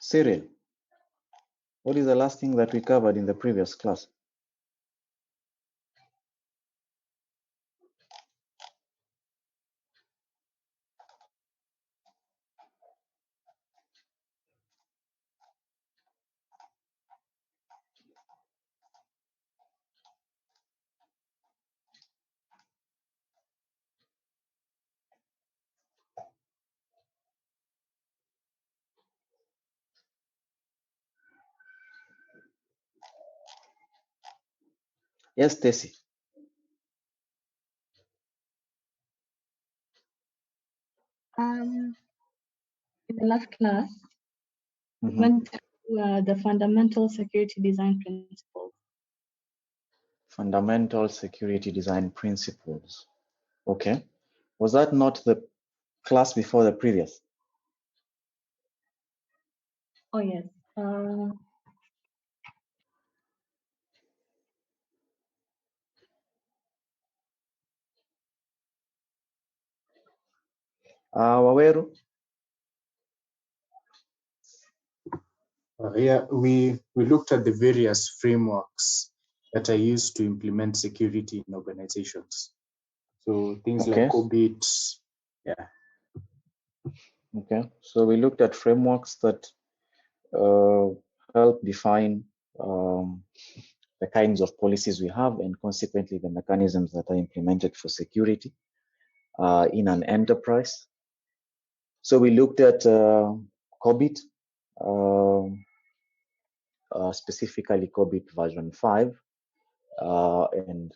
Cyril, what is the last thing that we covered in the previous class? Yes, Stacy. In the last class, we Mhm. went through the fundamental security design principles. Fundamental security design principles. Okay. Was that not the class before the previous? Oh yes. Waweru? Yeah, we looked at the various frameworks that are used to implement security in organizations. So things Okay. like COBIT, yeah. Okay. So we looked at frameworks that help define the kinds of policies we have and consequently the mechanisms that are implemented for security in an enterprise. So we looked at COBIT, specifically COBIT version 5, and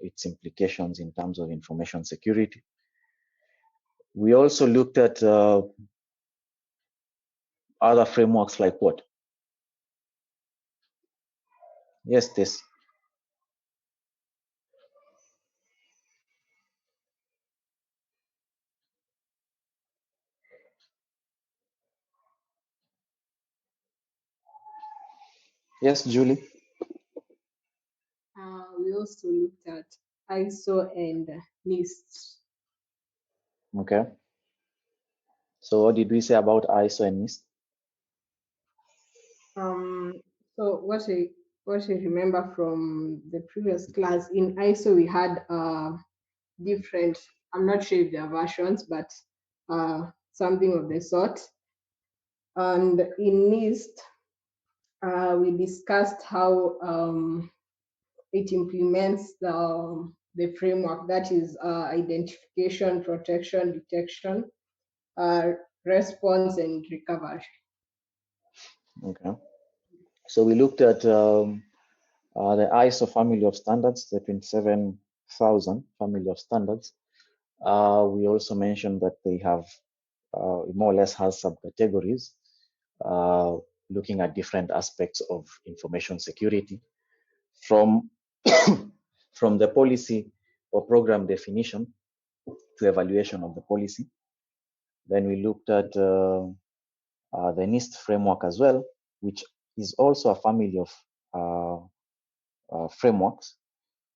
its implications in terms of information security. We also looked at other frameworks like what? Yes, this. Yes, Julie. We also looked at ISO and NIST. Okay. So what did we say about ISO and NIST? So what I remember from the previous class, in ISO we had different, I'm not sure if they are versions, but something of the sort. And in NIST, we discussed how it implements the framework, that is identification, protection, detection, response, and recovery. Okay. So we looked at the ISO family of standards, the 27,000 family of standards. We also mentioned that they have more or less has subcategories looking at different aspects of information security from from the policy or program definition to evaluation of the policy. Then we looked at the NIST framework as well, which is also a family of frameworks,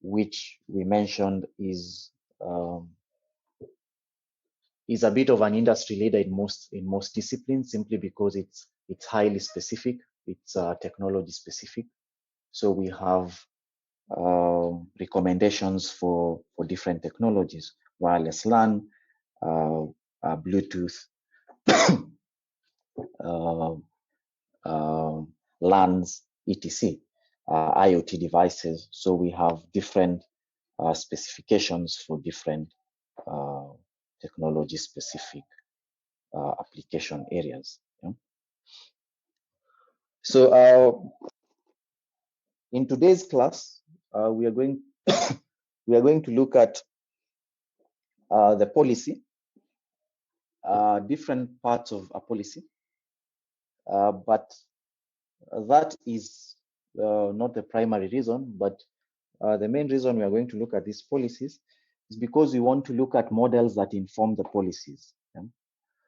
which we mentioned is a bit of an industry leader in most disciplines, simply because it's highly specific, it's technology specific. So we have recommendations for different technologies: wireless LAN, Bluetooth, LANs, etc., IoT devices. So we have different specifications for different technology specific application areas. Yeah? So in today's class, we are going to look at the policy, different parts of a policy, but that is not the primary reason. But the main reason we are going to look at these policies is because we want to look at models that inform the policies. Yeah?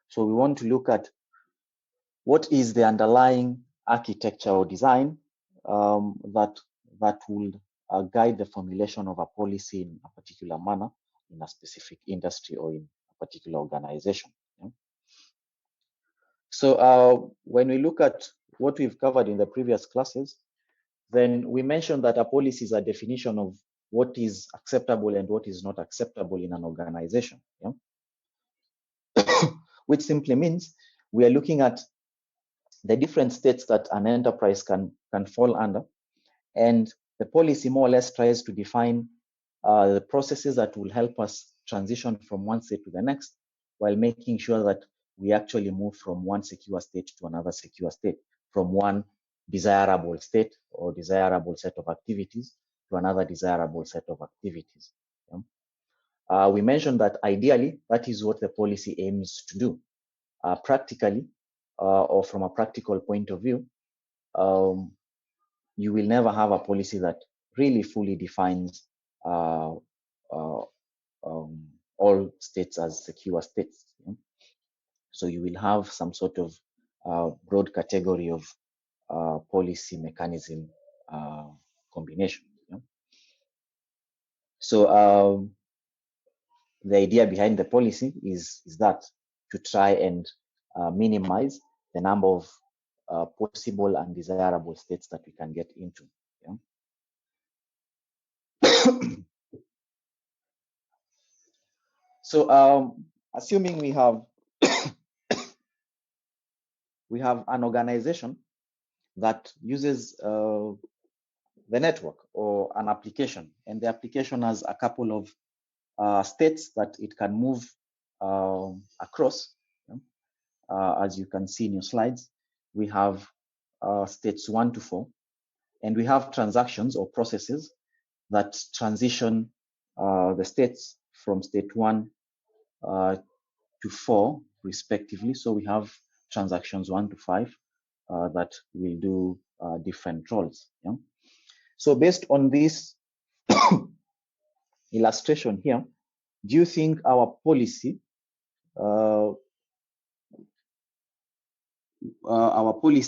So we want to look at what is the underlying architecture or design that will guide the formulation of a policy in a particular manner in a specific industry or in a particular organization. Yeah? So when we look at what we've covered in the previous classes, then we mentioned that a policy is a definition of what is acceptable and what is not acceptable in an organization. Yeah? Which simply means we are looking at the different states that an enterprise can fall under, and the policy more or less tries to define the processes that will help us transition from one state to the next, while making sure that we actually move from one secure state to another secure state, from one desirable state or desirable set of activities to another desirable set of activities. Yeah? We mentioned that ideally, that is what the policy aims to do. Practically, or from a practical point of view, you will never have a policy that really fully defines all states as secure states. Yeah? So you will have some sort of broad category of policy mechanism combination. Yeah? So the idea behind the policy is that to try and minimize the number of possible and desirable states that we can get into. Yeah? So assuming we have an organization that uses the network or an application, and the application has a couple of states that it can move across. As you can see in your slides, we have states 1 to 4, and we have transactions or processes that transition the states from state 1 to 4 respectively. So we have transactions 1 to 5 that will do different roles. Yeah? So based on this illustration here, do you think our policy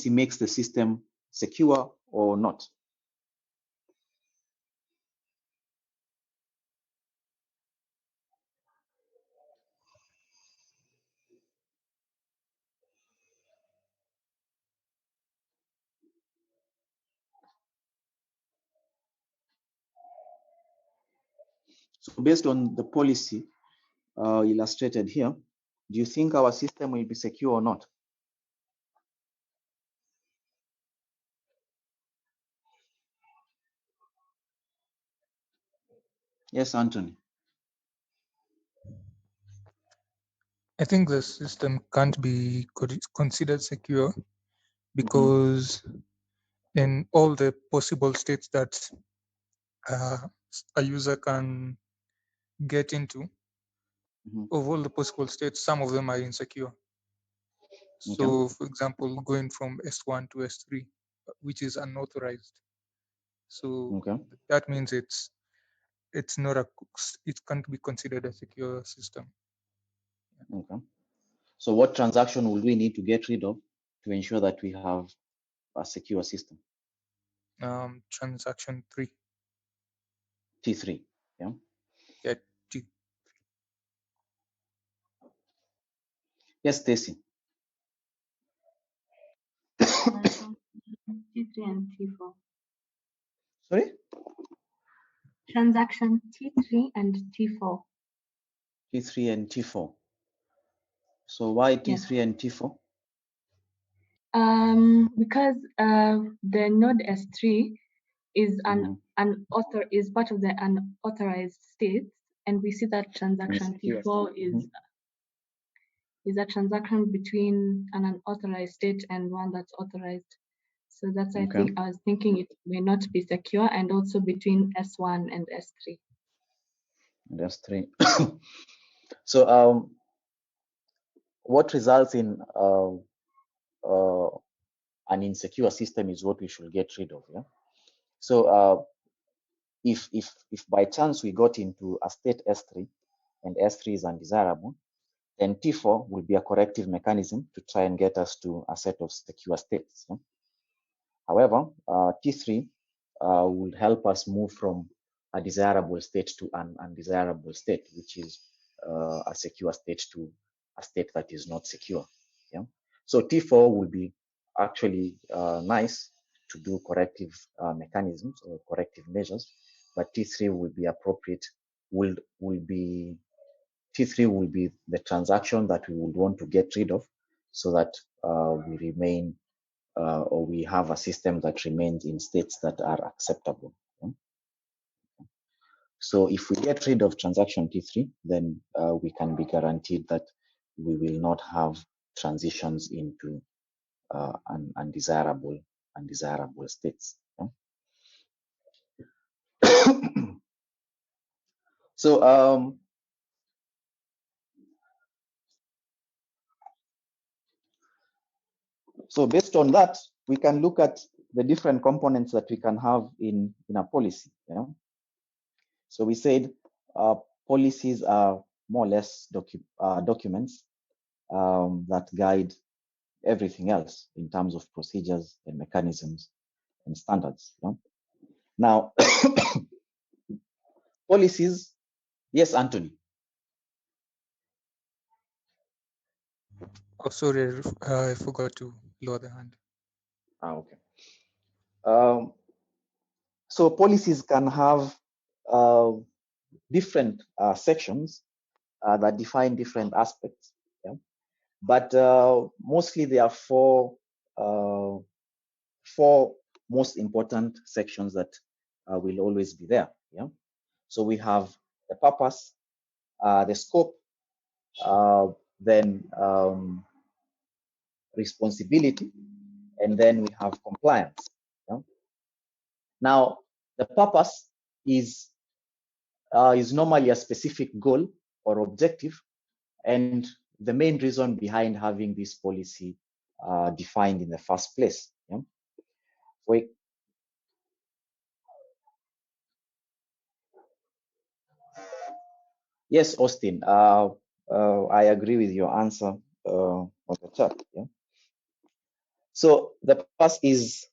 makes the system secure or not? So based on the policy illustrated here, do you think our system will be secure or not? Yes, Anthony. I think the system can't be considered secure because in all the possible states that a user can get into, of all the possible states, some of them are insecure. So, for example, going from S1 to S3, which is unauthorized. So that means it can't be considered a secure system. Okay. So what transaction will we need to get rid of to ensure that we have a secure system? Transaction 3. T3, yeah? Yeah, T. Yes, Stacy. T3 and T4. Sorry? Transaction T3 and T4. T3 and T4. So why T3 and T4? Because the node S3 is is part of the unauthorized states, and we see that transaction T4 is a transaction between an unauthorized state and one that's authorized. So that's I was thinking it may not be secure, and also between S1 and S3. And S3. So what results in an insecure system is what we should get rid of. Yeah. So if by chance we got into a state S3 and S3 is undesirable, then T4 will be a corrective mechanism to try and get us to a set of secure states. Yeah? However, T3 will help us move from a desirable state to an undesirable state, which is a secure state to a state that is not secure. Yeah? So T4 will be actually nice to do corrective mechanisms or corrective measures, but T3 will be appropriate, T3 will be the transaction that we would want to get rid of so that we remain or we have a system that remains in states that are acceptable. So if we get rid of transaction T3, then we can be guaranteed that we will not have transitions into undesirable states. So so based on that, we can look at the different components that we can have in a policy. So we said policies are more or less documents that guide everything else in terms of procedures and mechanisms and standards. Now, policies, yes, Anthony. Oh, sorry, I forgot to lower the hand. Okay. So policies can have different sections that define different aspects. But mostly there are four most important sections that will always be there. So we have the purpose, the scope, then responsibility, and then we have compliance. Now, the purpose is normally a specific goal or objective, and the main reason behind having this policy defined in the first place. Yes, Austin, I agree with your answer on the chat. So the purpose is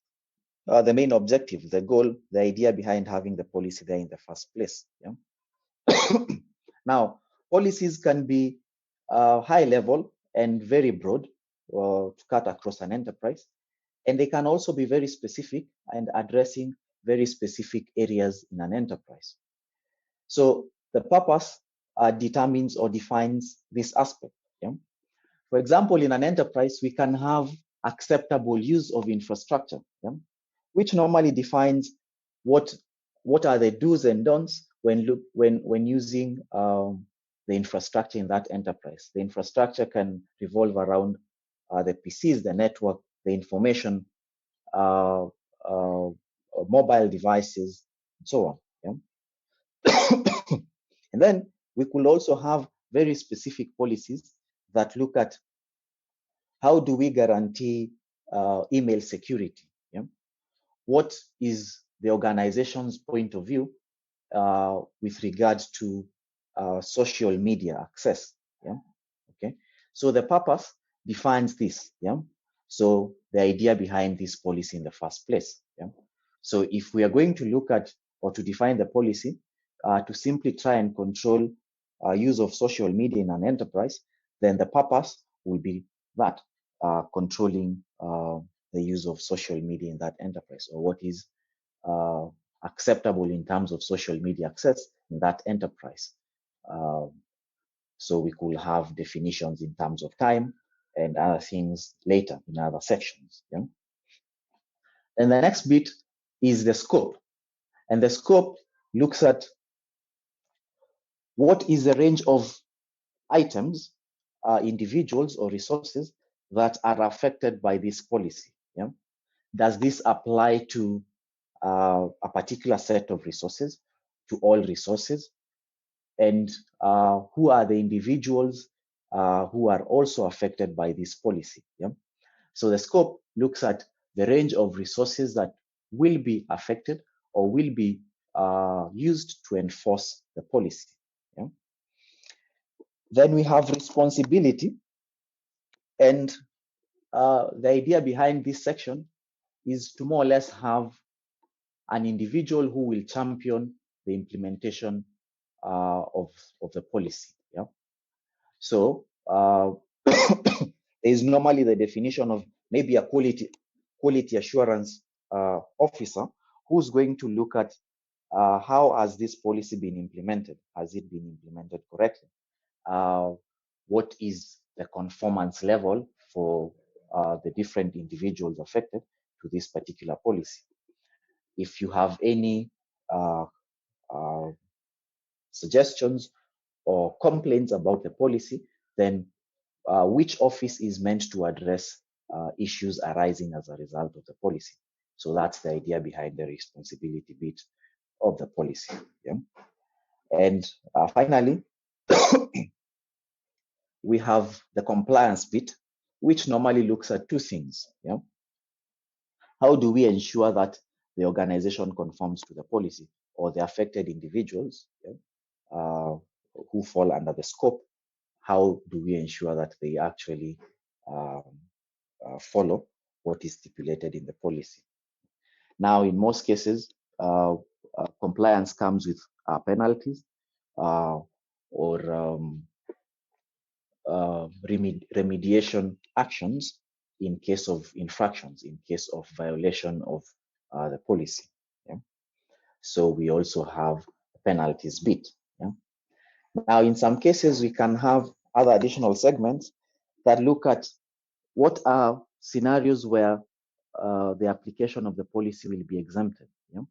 the main objective, the goal, the idea behind having the policy there in the first place. Now, policies can be high level and very broad to cut across an enterprise, and they can also be very specific and addressing very specific areas in an enterprise. So the purpose determines or defines this aspect. For example, in an enterprise, we can have acceptable use of infrastructure, which normally defines what are the do's and don'ts when using the infrastructure in that enterprise. The infrastructure can revolve around the PCs, the network, the information, mobile devices, and so on. And then we could also have very specific policies that look at how do we guarantee email security. What is the organization's point of view with regards to social media access? Okay. So the purpose defines this. So the idea behind this policy in the first place. So if we are going to look at or to define the policy to simply try and control use of social media in an enterprise, then the purpose will be that controlling the use of social media in that enterprise, or what is acceptable in terms of social media access in that enterprise. So we could have definitions in terms of time and other things later in other sections. And the next bit is the scope. And the scope looks at what is the range of items, individuals or resources that are affected by this policy. Does this apply to a particular set of resources, to all resources? And who are the individuals who are also affected by this policy? So the scope looks at the range of resources that will be affected or will be used to enforce the policy. Then we have responsibility, and the idea behind this section is to more or less have an individual who will champion the implementation of the policy. So there is normally the definition of maybe a quality assurance officer who's going to look at how has this policy been implemented? Has it been implemented correctly? What is the conformance level for the different individuals affected to this particular policy? If you have any suggestions or complaints about the policy, then which office is meant to address issues arising as a result of the policy? So that's the idea behind the responsibility bit of the policy. Yeah? And finally, we have the compliance bit, which normally looks at two things. Yeah? How do we ensure that the organization conforms to the policy, or the affected individuals, yeah, who fall under the scope? How do we ensure that they actually follow what is stipulated in the policy? Now, in most cases, compliance comes with penalties or remediation actions in case of infractions, in case of violation of the policy. Yeah? So we also have penalties bit. Yeah? Now, in some cases, we can have other additional segments that look at what are scenarios where the application of the policy will be exempted. Yeah?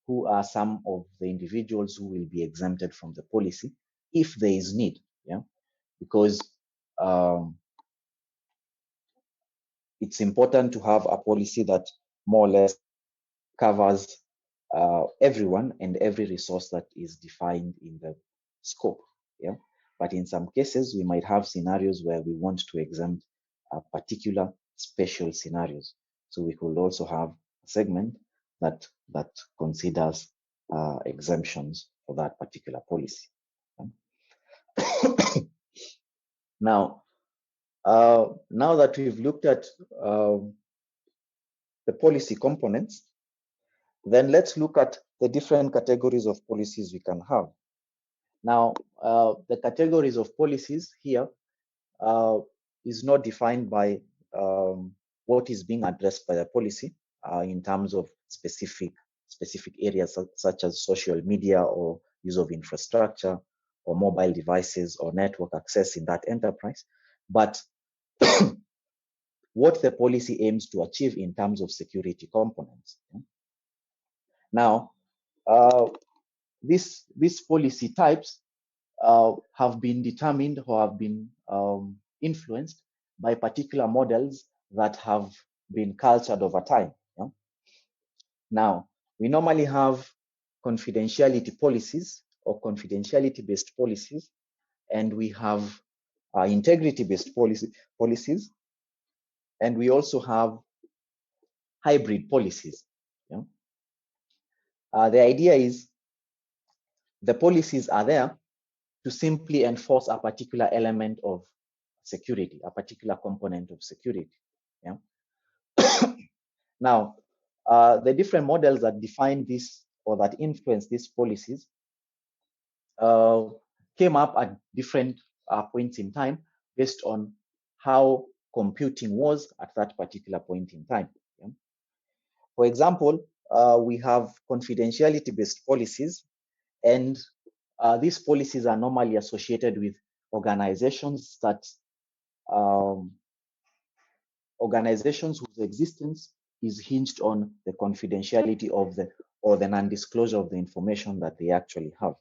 Who are some of the individuals who will be exempted from the policy if there is need? Yeah? Because it's important to have a policy that more or less covers everyone and every resource that is defined in the scope. Yeah. But in some cases, we might have scenarios where we want to exempt particular special scenarios. So we could also have a segment that considers exemptions for that particular policy. Now that we've looked at the policy components, then let's look at the different categories of policies we can have. Now, the categories of policies here is not defined by what is being addressed by the policy in terms of specific areas such as social media or use of infrastructure or mobile devices or network access in that enterprise, but what the policy aims to achieve in terms of security components. Now, these policy types have been determined or have been influenced by particular models that have been cultured over time. Yeah? Now, we normally have confidentiality policies or confidentiality-based policies, and we have integrity-based policies, and we also have hybrid policies. Yeah? The idea is the policies are there to simply enforce a particular element of security, a particular component of security. Yeah. Now, the different models that define this or that influence these policies came up at different points in time based on how computing was at that particular point in time. Yeah. For example, we have confidentiality-based policies, and these policies are normally associated with organizations whose existence is hinged on the confidentiality of the non-disclosure of the information that they actually have.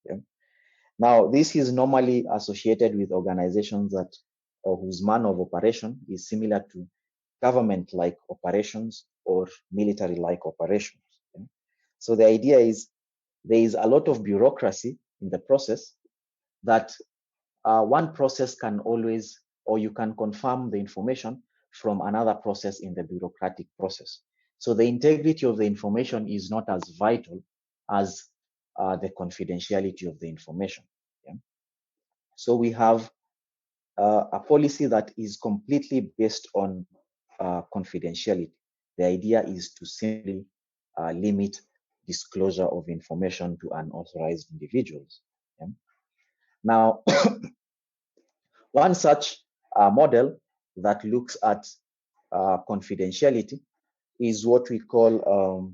Yeah? Now, this is normally associated with organizations whose manner of operation is similar to government-like operations or military-like operations. Yeah? So the idea is there is a lot of bureaucracy in the process that one process can always, or you can confirm the information from another process in the bureaucratic process. So the integrity of the information is not as vital as the confidentiality of the information. Yeah? So we have a policy that is completely based on confidentiality. The idea is to simply limit disclosure of information to unauthorized individuals. Yeah? Now, one such model that looks at confidentiality is what we call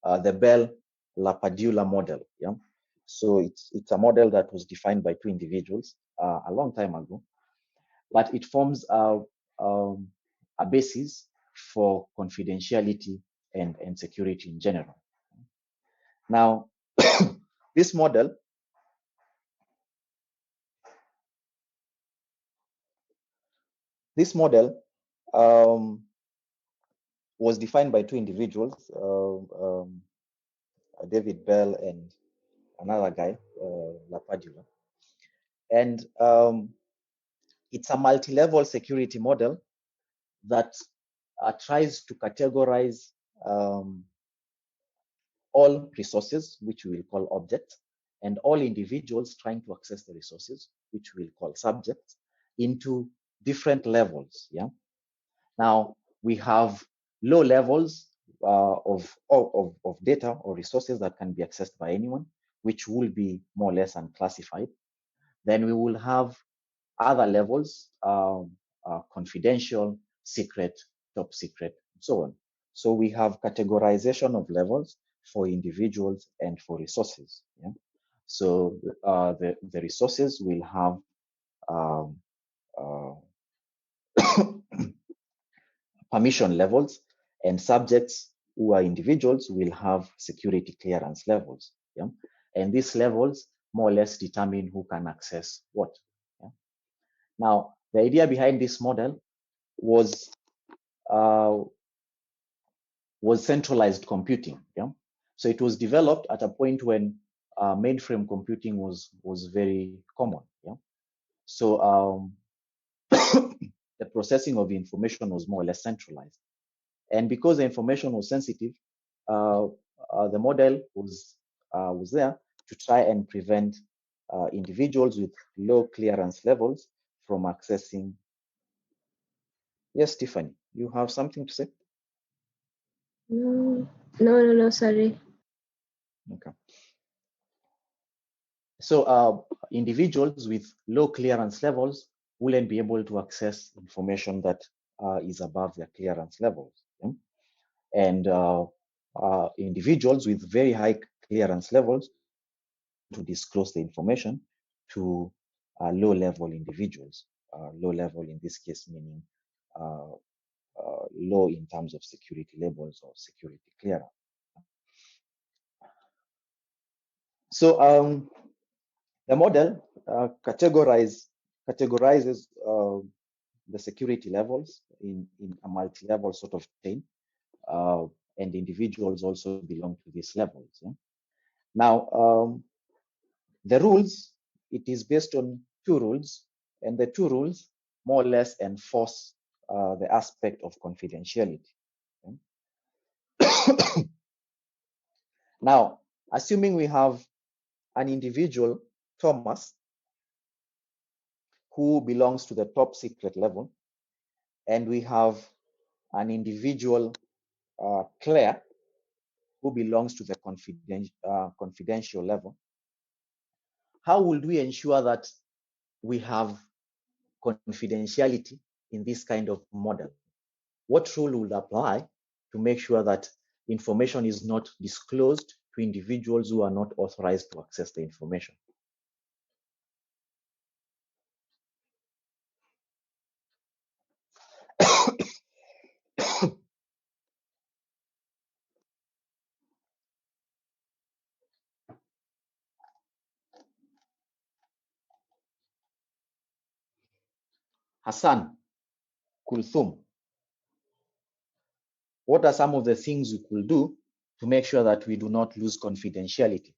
the Bell-LaPadula model. Yeah, so it's a model that was defined by two individuals a long time ago, but it forms a basis for confidentiality and security in general. Now, this model was defined by two individuals, David Bell and another guy, LaPadula. And it's a multi-level security model that tries to categorize all resources, which we will call objects, and all individuals trying to access the resources, which we will call subjects, into different levels. Yeah. Now we have low levels of data or resources that can be accessed by anyone, which will be more or less unclassified. Then we will have other levels, confidential, secret, top secret, and so on. So we have categorization of levels for individuals and for resources. Yeah? So the resources will have permission levels, and subjects who are individuals will have security clearance levels. Yeah? And these levels more or less determine who can access what. Yeah? Now, the idea behind this model was centralized computing. Yeah? So it was developed at a point when mainframe computing was very common. Yeah? So the processing of information was more or less centralized. And because the information was sensitive, the model was there to try and prevent individuals with low clearance levels from accessing. Yes, Tiffany, you have something to say? No, sorry. Okay. So individuals with low clearance levels wouldn't be able to access information that is above their clearance levels. Yeah? And individuals with very high clearance levels to disclose the information to low-level individuals. Low level in this case meaning low in terms of security levels or security clearance. So the model categorizes the security levels in a multi-level sort of chain, and individuals also belong to these levels. Yeah? Now, the rules, it is based on two rules, and the two rules more or less enforce the aspect of confidentiality. Okay? Now, assuming we have an individual, Thomas, who belongs to the top secret level, and we have an individual, Claire, who belongs to the confidential level, how would we ensure that we have confidentiality in this kind of model? What rule would apply to make sure that information is not disclosed to individuals who are not authorized to access the information? Hassan, Kulthum, what are some of the things we could do to make sure that we do not lose confidentiality?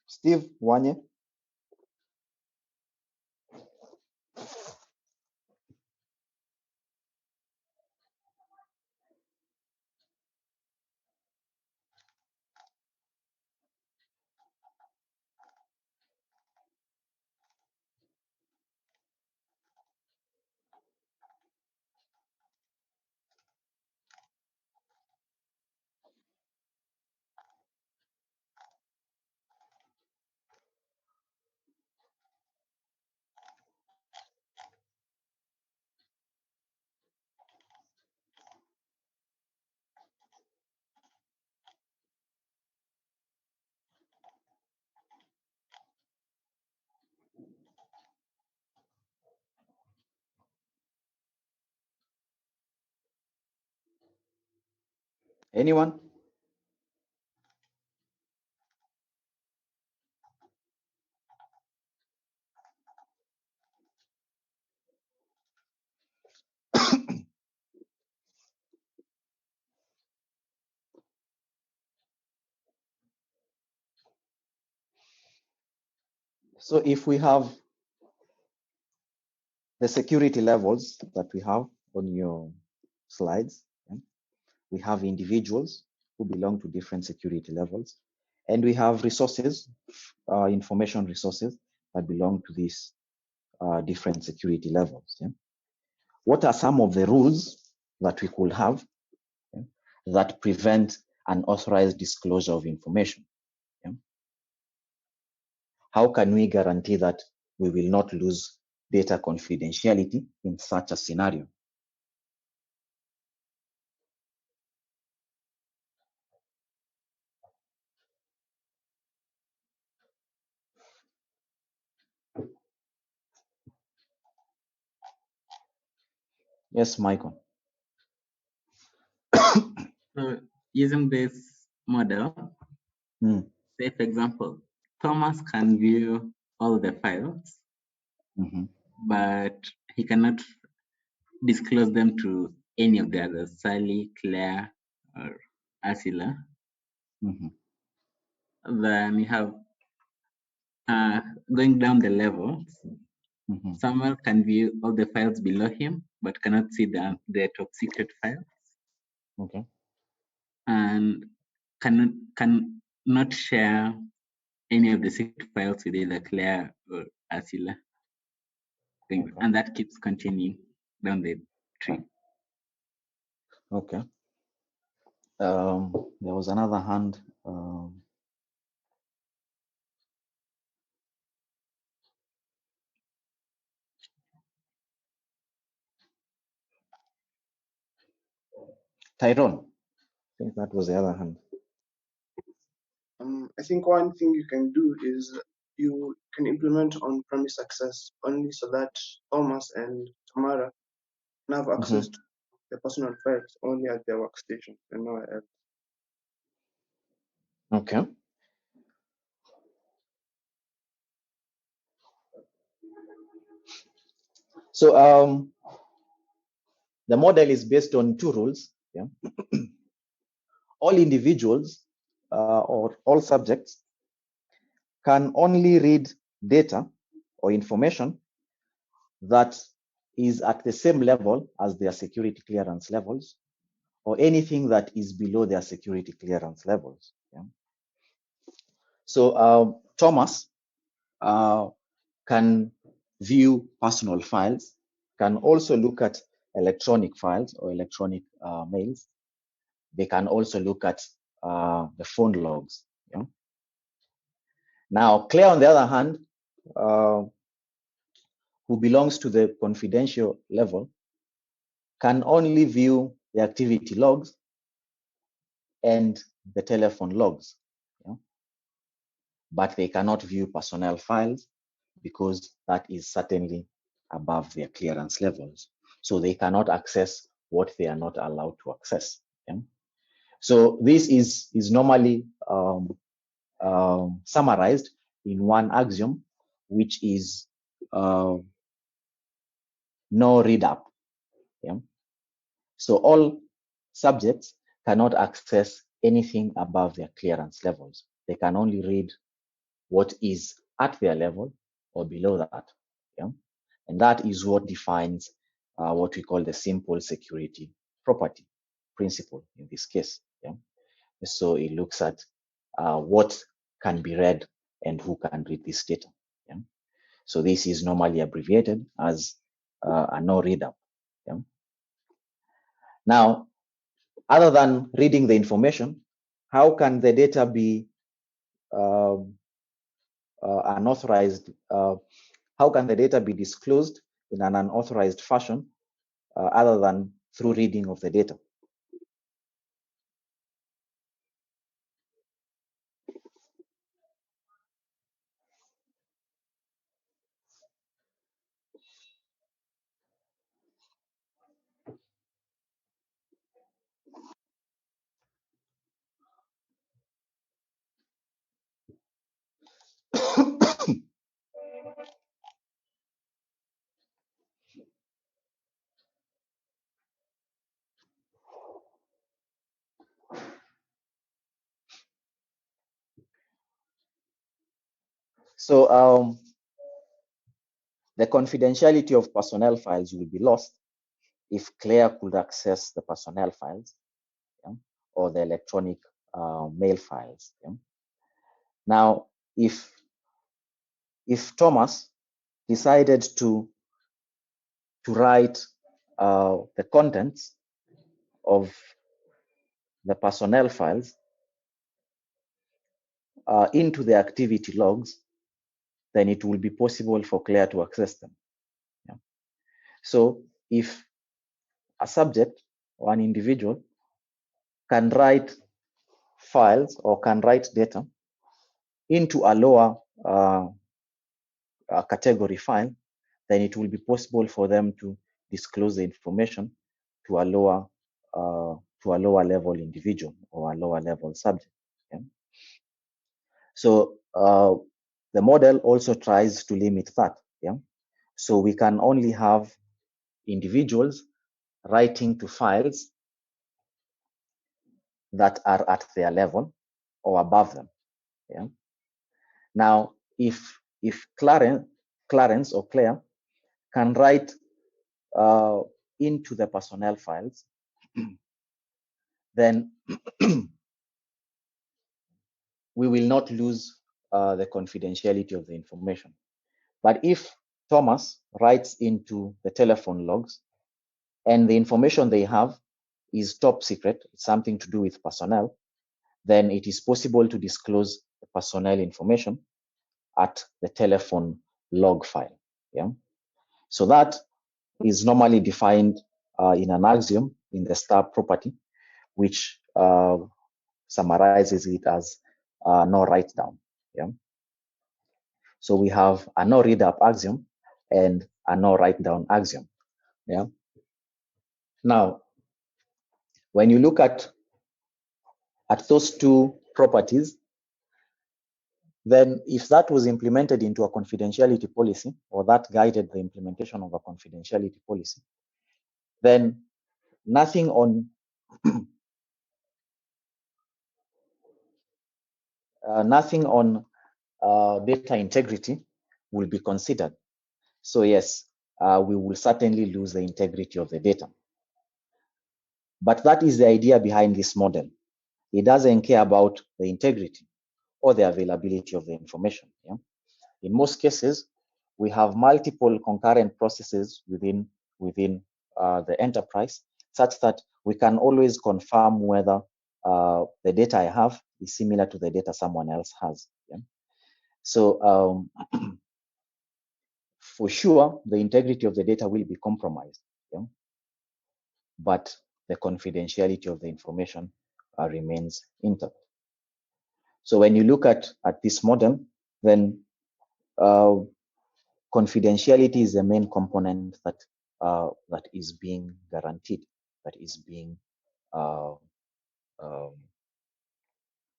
Steve Wanye? Anyone? So if we have the security levels that we have on your slides, we have individuals who belong to different security levels, and we have resources, information resources that belong to these different security levels. What are some of the rules that we could have that prevent unauthorized disclosure of information? How can we guarantee that we will not lose data confidentiality in such a scenario? Yes, Michael. So using this model, say for example, Thomas can view all the files, but he cannot disclose them to any of the others, Sally, Claire, or Ursula. Then we have going down the levels. Samuel can view all the files below him, but cannot see the top secret files. Okay. And cannot share any of the secret files with either Claire or Ursula. Okay. And that keeps continuing down the tree. Okay. There was another hand. Tyrone. I think that was the other hand. I think one thing you can do is you can implement on-premise access only so that Thomas and Tamara can have access to the personal files only at their workstation and nowhere else. Okay. So the model is based on two rules. All individuals or all subjects can only read data or information that is at the same level as their security clearance levels, or anything that is below their security clearance levels. So Thomas can view personal files, can also look at electronic files or electronic mails. They can also look at the phone logs. Now, Claire, on the other hand, who belongs to the confidential level, can only view the activity logs and the telephone logs. But they cannot view personnel files because that is certainly above their clearance levels. So they cannot access what they are not allowed to access. So this is normally summarized in one axiom, which is no read up. So all subjects cannot access anything above their clearance levels. They can only read what is at their level or below that. And that is what defines what we call the simple security property principle in this case. So it looks at what can be read and who can read this data. So this is normally abbreviated as a no read up. Now, other than reading the information, how can the data be unauthorized? How can the data be disclosed in an unauthorized fashion other than through reading of the data? So the confidentiality of personnel files will be lost if Claire could access the personnel files, yeah, or the electronic mail files. Yeah. Now, if Thomas decided to write the contents of the personnel files into the activity logs, then it will be possible for Claire to access them. Yeah. So if a subject or an individual can write files or can write data into a lower category file, then it will be possible for them to disclose the information to a lower level individual or a lower level subject. Yeah? So the model also tries to limit that. Yeah. So we can only have individuals writing to files that are at their level or above them. Yeah. Now, if Clarence or Claire can write into the personnel files, then we will not lose the confidentiality of the information. But if Thomas writes into the telephone logs and the information they have is top secret, it's something to do with personnel, then it is possible to disclose the personnel information at the telephone log file. Yeah. So that is normally defined in an axiom in the star property, which summarizes it as no write down. Yeah. So we have a no read up axiom and a no write down axiom. Yeah. Now, when you look at those two properties, then if that was implemented into a confidentiality policy, or that guided the implementation of a confidentiality policy, then nothing on data integrity will be considered. So yes, we will certainly lose the integrity of the data. But that is the idea behind this model. It doesn't care about the integrity or the availability of the information. Yeah? In most cases, we have multiple concurrent processes within the enterprise, such that we can always confirm whether the data I have is similar to the data someone else has. Yeah? So for sure, the integrity of the data will be compromised, yeah? But the confidentiality of the information remains intact. So when you look at this model, then confidentiality is the main component that is being guaranteed, that is being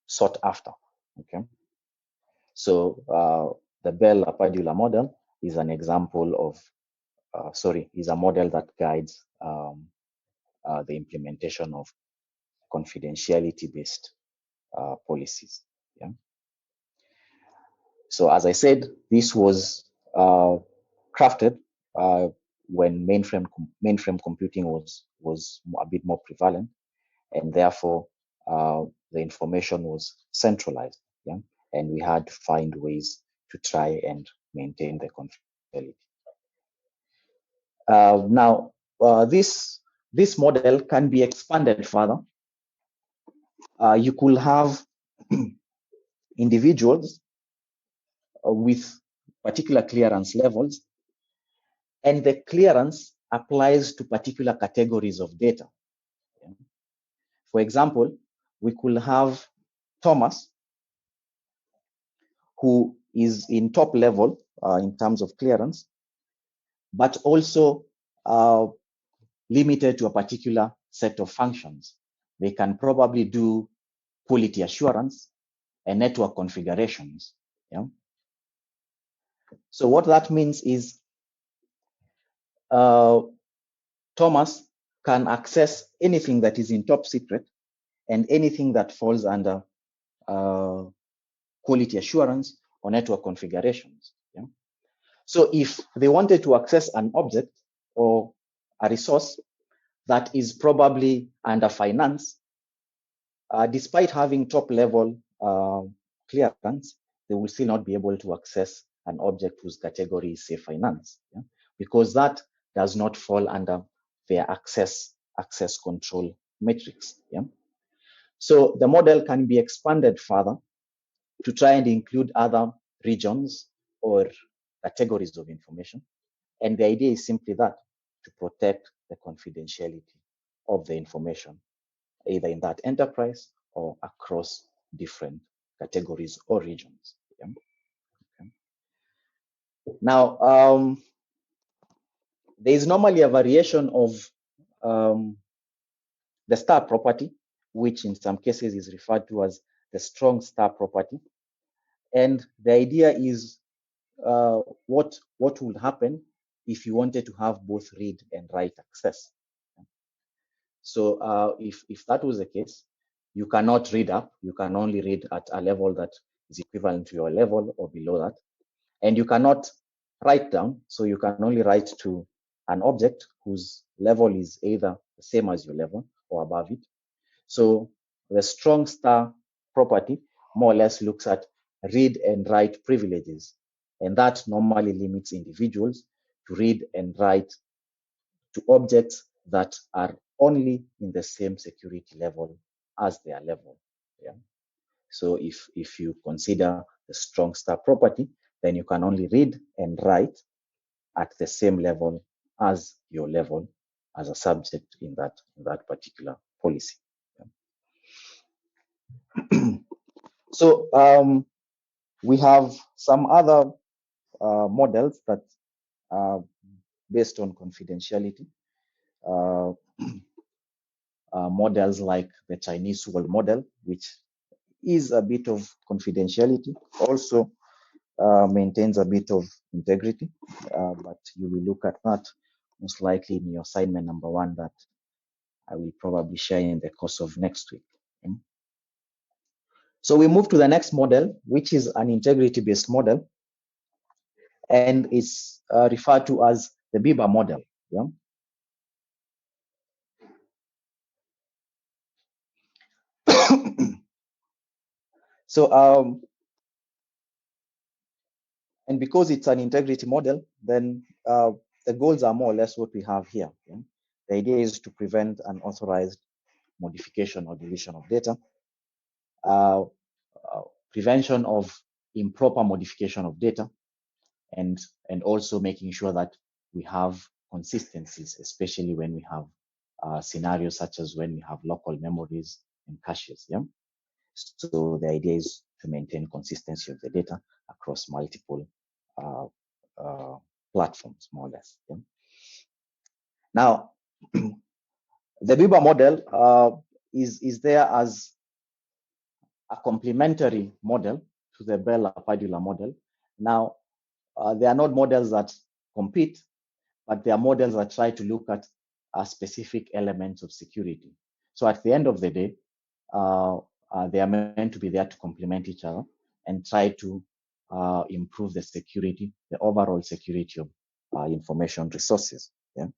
sought after. Okay. So the Bell-LaPadula model is an example of, is a model that guides the implementation of confidentiality-based policies. Yeah. So as I said, this was crafted when mainframe computing was a bit more prevalent, and therefore the information was centralized. Yeah, and we had to find ways to try and maintain the confidentiality. Now, this model can be expanded further. You could have individuals with particular clearance levels, and the clearance applies to particular categories of data. For example, we could have Thomas, who is in top level in terms of clearance, but also limited to a particular set of functions. They can probably do quality assurance and network configurations. Yeah? So what that means is Thomas can access anything that is in top secret and anything that falls under quality assurance or network configurations. Yeah? So if they wanted to access an object or a resource that is probably under finance, despite having top level clearance, they will still not be able to access an object whose category is say finance, yeah? Because that does not fall under their access control matrix. Yeah? So the model can be expanded further to try and include other regions or categories of information. And the idea is simply that, to protect the confidentiality of the information, either in that enterprise or across different categories or regions. Yeah? Okay. Now, there is normally a variation of the star property, which in some cases is referred to as the strong star property. And the idea is what would happen if you wanted to have both read and write access. So if that was the case, you cannot read up, you can only read at a level that is equivalent to your level or below that. And you cannot write down, so you can only write to an object whose level is either the same as your level or above it. So the strong star property more or less looks at read and write privileges. And that normally limits individuals to read and write to objects that are only in the same security level as their level. Yeah. So if you consider the strong star property, then you can only read and write at the same level as your level as a subject in that particular policy. Yeah. So we have some other models that are based on confidentiality. Models like the Chinese wall model, which is a bit of confidentiality, also maintains a bit of integrity, but you will look at that most likely in your assignment number 1 that I will probably share in the course of next week. Okay? So we move to the next model, which is an integrity-based model, and it's referred to as the Biba model. Yeah? So, and because it's an integrity model, then the goals are more or less what we have here. Yeah? The idea is to prevent unauthorized modification or deletion of data, prevention of improper modification of data, and also making sure that we have consistencies, especially when we have scenarios such as when we have local memories and caches. Yeah. So the idea is to maintain consistency of the data across multiple platforms, more or less. Yeah? Now, the Biba model is there as a complementary model to the Bell-LaPadula model. Now, they are not models that compete, but they are models that try to look at specific elements of security. So at the end of the day, they are meant to be there to complement each other and try to improve the security, the overall security of information resources. Yeah.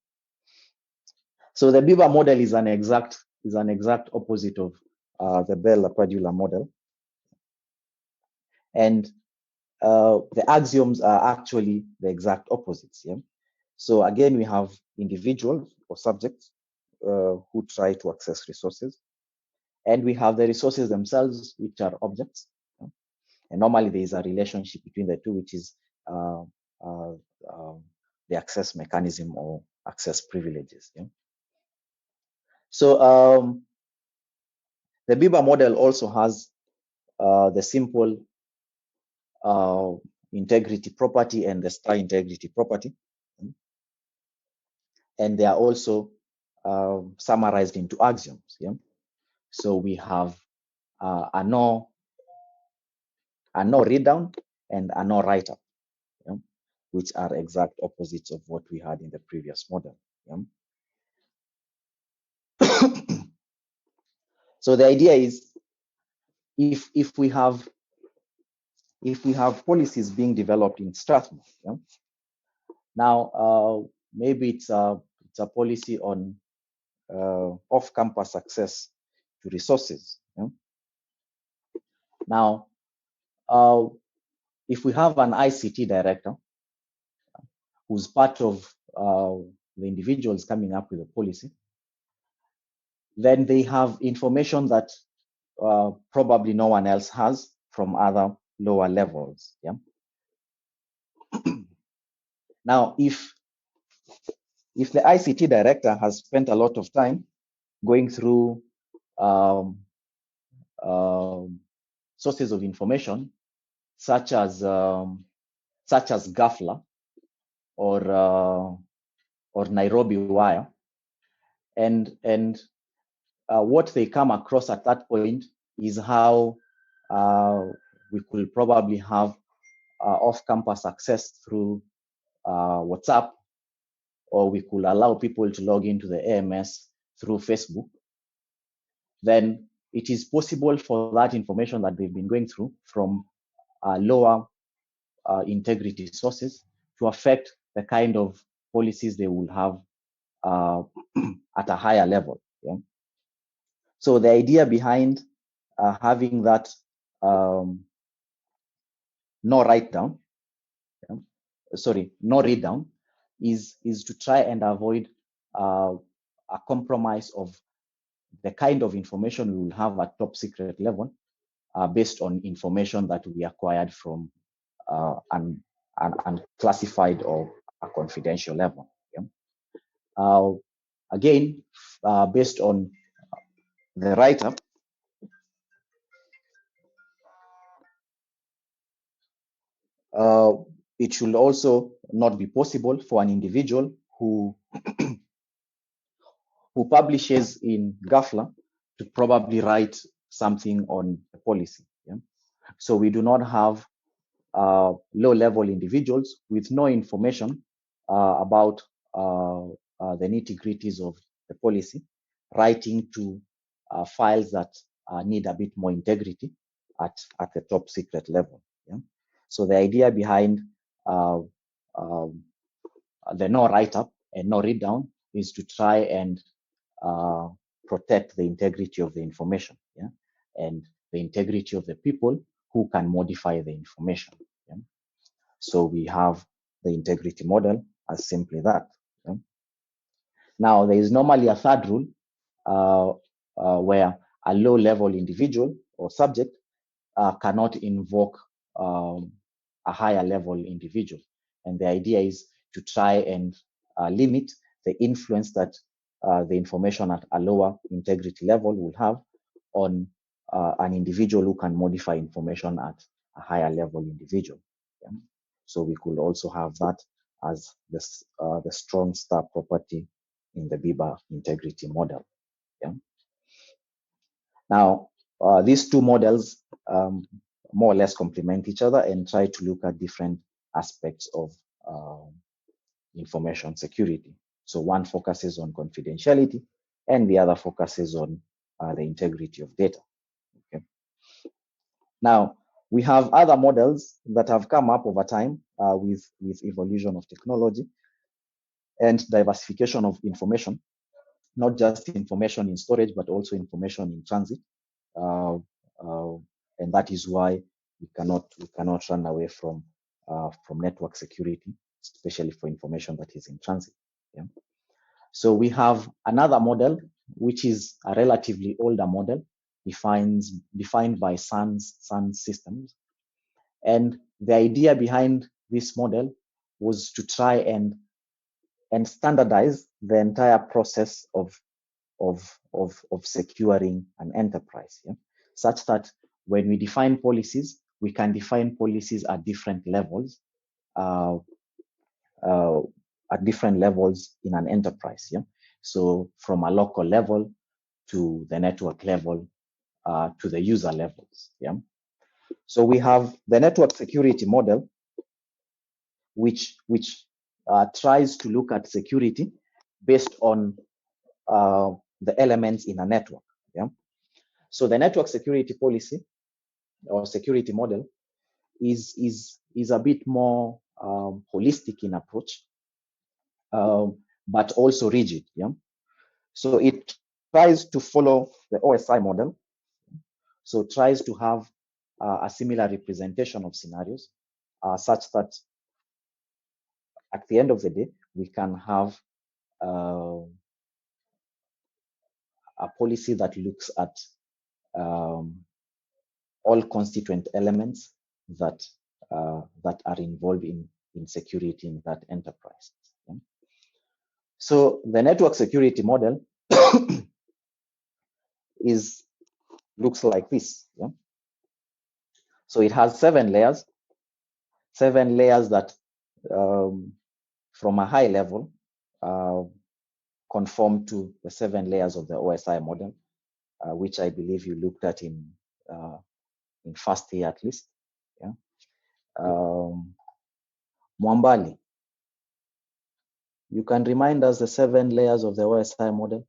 So the Biba model is an exact opposite of the Bell-LaPadula model, and the axioms are actually the exact opposites. Yeah. So again, we have individuals or subjects who try to access resources, and we have the resources themselves, which are objects. Yeah. And normally there is a relationship between the two, which is the access mechanism or access privileges. Yeah. So the Biba model also has the simple integrity property and the star integrity property. And they are also summarized into axioms. Yeah? So we have a no read down and a no write up, yeah? Which are exact opposites of what we had in the previous model. Yeah? So the idea is if we have if we have policies being developed in Strathmore, yeah? Now maybe it's a policy on off-campus access to resources. Yeah? Now, if we have an ICT director who's part of the individuals coming up with a policy, then they have information that probably no one else has from other lower levels. Yeah. Now, if the ICT director has spent a lot of time going through sources of information, such as Ghafla or Nairobi Wire, and what they come across at that point is how we could probably have off-campus access through WhatsApp, or we could allow people to log into the AMS through Facebook. Then it is possible for that information that they've been going through from lower integrity sources to affect the kind of policies they will have at a higher level. Yeah? So the idea behind having that no read down is to try and avoid a compromise of the kind of information we will have at top secret level based on information that we acquired from an unclassified or a confidential level. Yeah? Again, based on the write-up, it should also not be possible for an individual who publishes in Ghafla to probably write something on the policy. Yeah? So we do not have low-level individuals with no information about the nitty-gritties of the policy writing to files that need a bit more integrity at the top secret level. Yeah? So the idea behind the no write-up and no read-down is to try and protect the integrity of the information, yeah, and the integrity of the people who can modify the information. Yeah? So we have the integrity model as simply that. Yeah? Now, there is normally a third rule where a low-level individual or subject cannot invoke a higher level individual. And the idea is to try and limit the influence that the information at a lower integrity level will have on an individual who can modify information at a higher level individual. Yeah? So we could also have that as the strong star property in the BIBA integrity model. Yeah? Now, these two models more or less complement each other and try to look at different aspects of information security. So one focuses on confidentiality and the other focuses on the integrity of data. Okay. Now, we have other models that have come up over time with evolution of technology and diversification of information, not just information in storage, but also information in transit. And that is why we cannot run away from network security, especially for information that is in transit. Yeah? So we have another model, which is a relatively older model, defined by SANS systems. And the idea behind this model was to try and standardize the entire process of securing an enterprise, yeah? Such that when we define policies, we can define policies at different levels, in an enterprise. Yeah? So from a local level to the network level to the user levels. Yeah? So we have the network security model, which tries to look at security based on the elements in a network. Yeah? So the network security policy or security model is a bit more holistic in approach, but also rigid. Yeah. So it tries to follow the OSI model. So it tries to have a similar representation of scenarios, such that at the end of the day, we can have a policy that looks at all constituent elements that that are involved in security in that enterprise. Yeah. So the network security model looks like this. Yeah. So it has 7 layers that from a high level conform to the 7 layers of the OSI model, which I believe you looked at in first year at least. Yeah. Mwambali, you can remind us the 7 layers of the OSI model?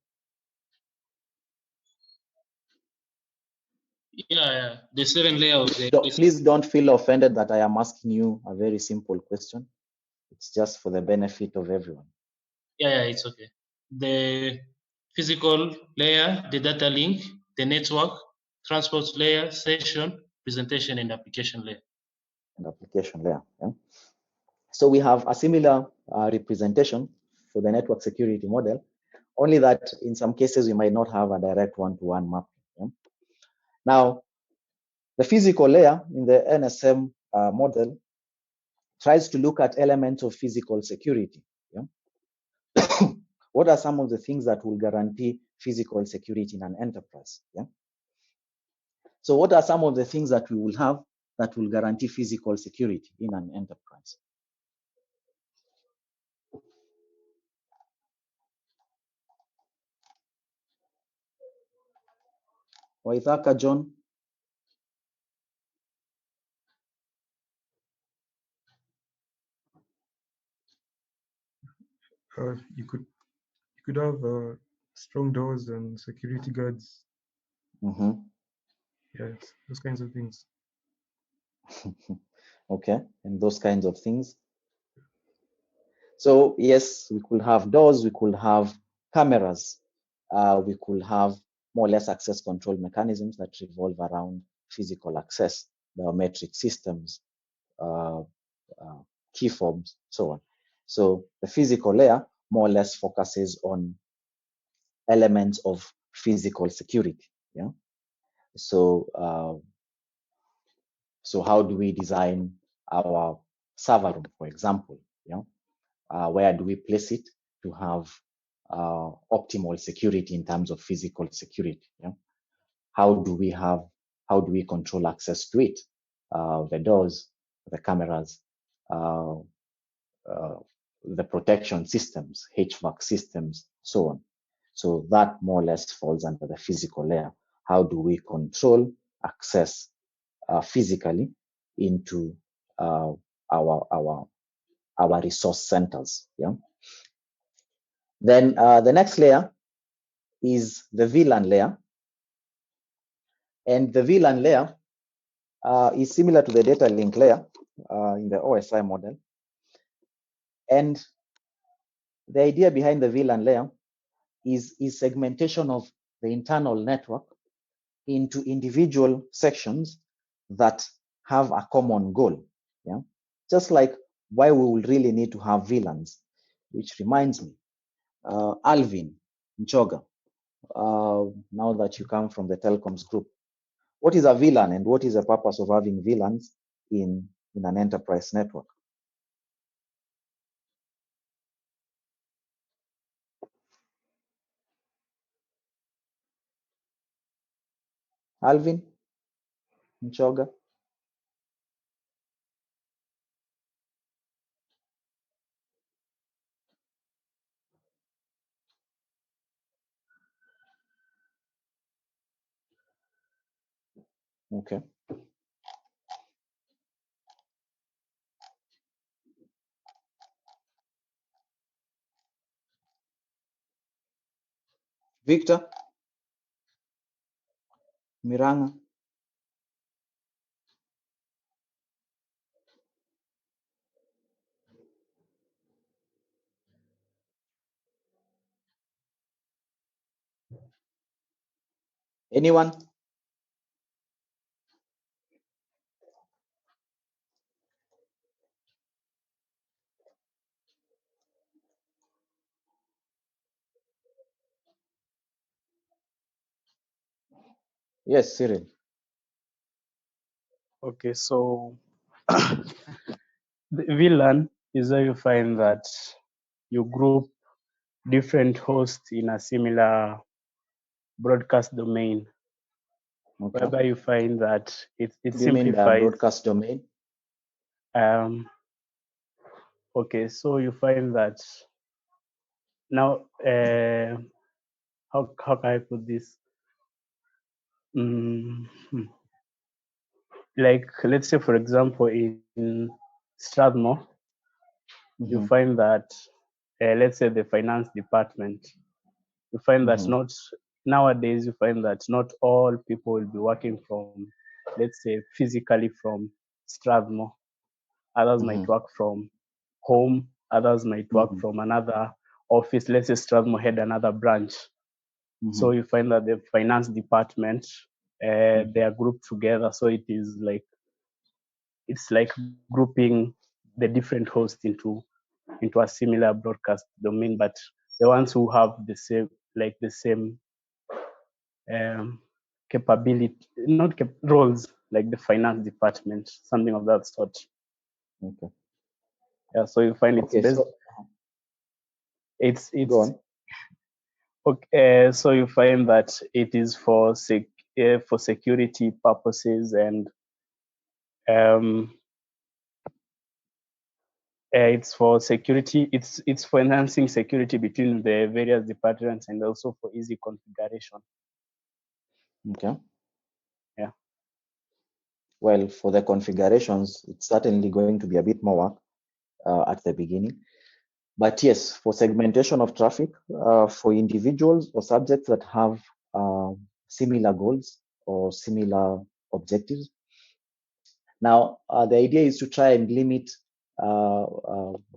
Yeah, the 7 layers. Please don't feel offended that I am asking you a very simple question. It's just for the benefit of everyone. Yeah, it's okay. The physical layer, the data link, the network, transport layer, session, presentation, and application layer. Yeah. So we have a similar representation for the network security model, only that in some cases we might not have a direct one-to-one map. Yeah? Now, the physical layer in the NSM model tries to look at elements of physical security. Yeah? What are some of the things that will guarantee physical security in an enterprise? Yeah? So what are some of the things that we will have that will guarantee physical security in an enterprise? Waithaka John? You could have strong doors and security guards. Mm-hmm. Yes, those kinds of things. Okay, and those kinds of things. So yes, we could have doors, we could have cameras, we could have more or less access control mechanisms that revolve around physical access, biometric systems, key fobs, so on. So the physical layer more or less focuses on elements of physical security. Yeah. So so how do we design our server room, for example? Yeah. Where do we place it to have optimal security in terms of physical security? Yeah? How do we control access to it? The doors, the cameras, the protection systems, HVAC systems, so on. So that more or less falls under the physical layer. How do we control access physically into our resource centers? Yeah. Then the next layer is the VLAN layer. And the VLAN layer is similar to the data link layer in the OSI model. And the idea behind the VLAN layer is segmentation of the internal network into individual sections that have a common goal. Yeah, just like why we will really need to have VLANs, which reminds me, Alvin Nchoga, now that you come from the telecoms group, what is a VLAN and what is the purpose of having VLANs in an enterprise network? Alvin Nchoga? Okay. Victor? Miranga? Anyone? Yes, Cyril. Okay, so the VLAN is where you find that you group different hosts in a similar broadcast domain, whereby you find that it Do you mean the broadcast domain? Okay, so you find that now, how can I put this? Like, let's say, for example, in Strathmore, you find that, let's say, the finance department, you find that nowadays, you find that not all people will be working from, let's say, physically from Strathmore. Others might work from home, others might work from another office. Let's say Strathmore had another branch. So you find that the finance department, they are grouped together. So it is like, it's like grouping the different hosts into a similar broadcast domain, but the ones who have the same, like the same capability, not roles, like the finance department, something of that sort. Okay. Yeah, so you find it's best. It's go on. Okay, so you find that it is for security purposes, and it's for security. It's for enhancing security between the various departments, and also for easy configuration. Okay. Yeah. Well, for the configurations, it's certainly going to be a bit more work at the beginning. But yes, for segmentation of traffic, for individuals or subjects that have similar goals or similar objectives. Now, the idea is to try and limit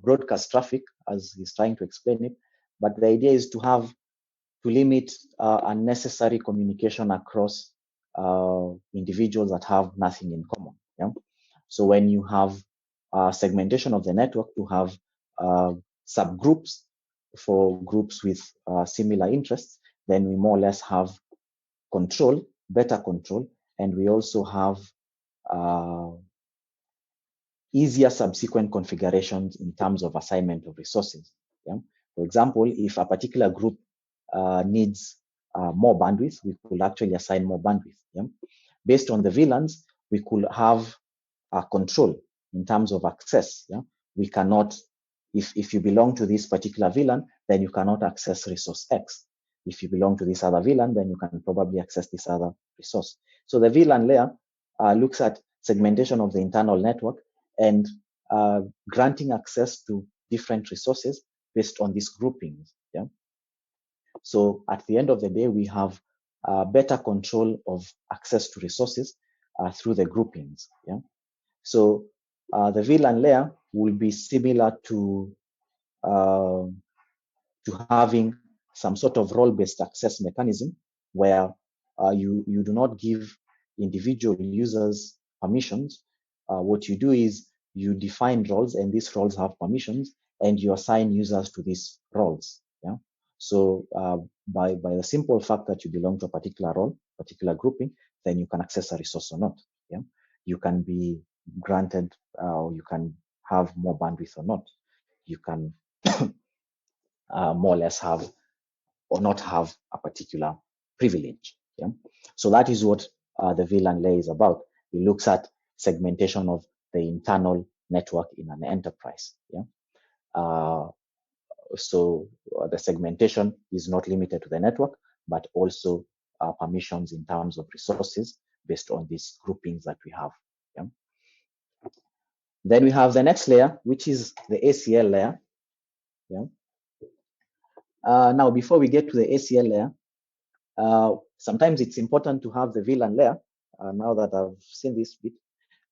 broadcast traffic, as he's trying to explain it. But the idea is to limit unnecessary communication across individuals that have nothing in common. Yeah? So when you have segmentation of the network to have subgroups for groups with similar interests, then we more or less have control, better control, and we also have easier subsequent configurations in terms of assignment of resources. Yeah? For example, if a particular group needs more bandwidth, we could actually assign more bandwidth. Yeah? Based on the VLANs, we could have control in terms of access. Yeah? We cannot, if you belong to this particular VLAN, then you cannot access resource X. If you belong to this other VLAN, then you can probably access this other resource. So the VLAN layer looks at segmentation of the internal network and granting access to different resources based on these groupings. Yeah. So at the end of the day, we have better control of access to resources through the groupings. Yeah. So the VLAN layer will be similar to having some sort of role-based access mechanism where you do not give individual users permissions. What you do is you define roles, and these roles have permissions, and you assign users to these roles. Yeah. So by the simple fact that you belong to a particular role, particular grouping, then you can access a resource or not. Yeah. You can be granted, you can have more bandwidth or not. You can more or less have or not have a particular privilege. Yeah? So that is what the VLAN layer is about. It looks at segmentation of the internal network in an enterprise. Yeah? So the segmentation is not limited to the network, but also permissions in terms of resources based on these groupings that we have. Yeah? Then we have the next layer, which is the ACL layer. Yeah? Now, before we get to the ACL layer, sometimes it's important to have the VLAN layer, now that I've seen this bit,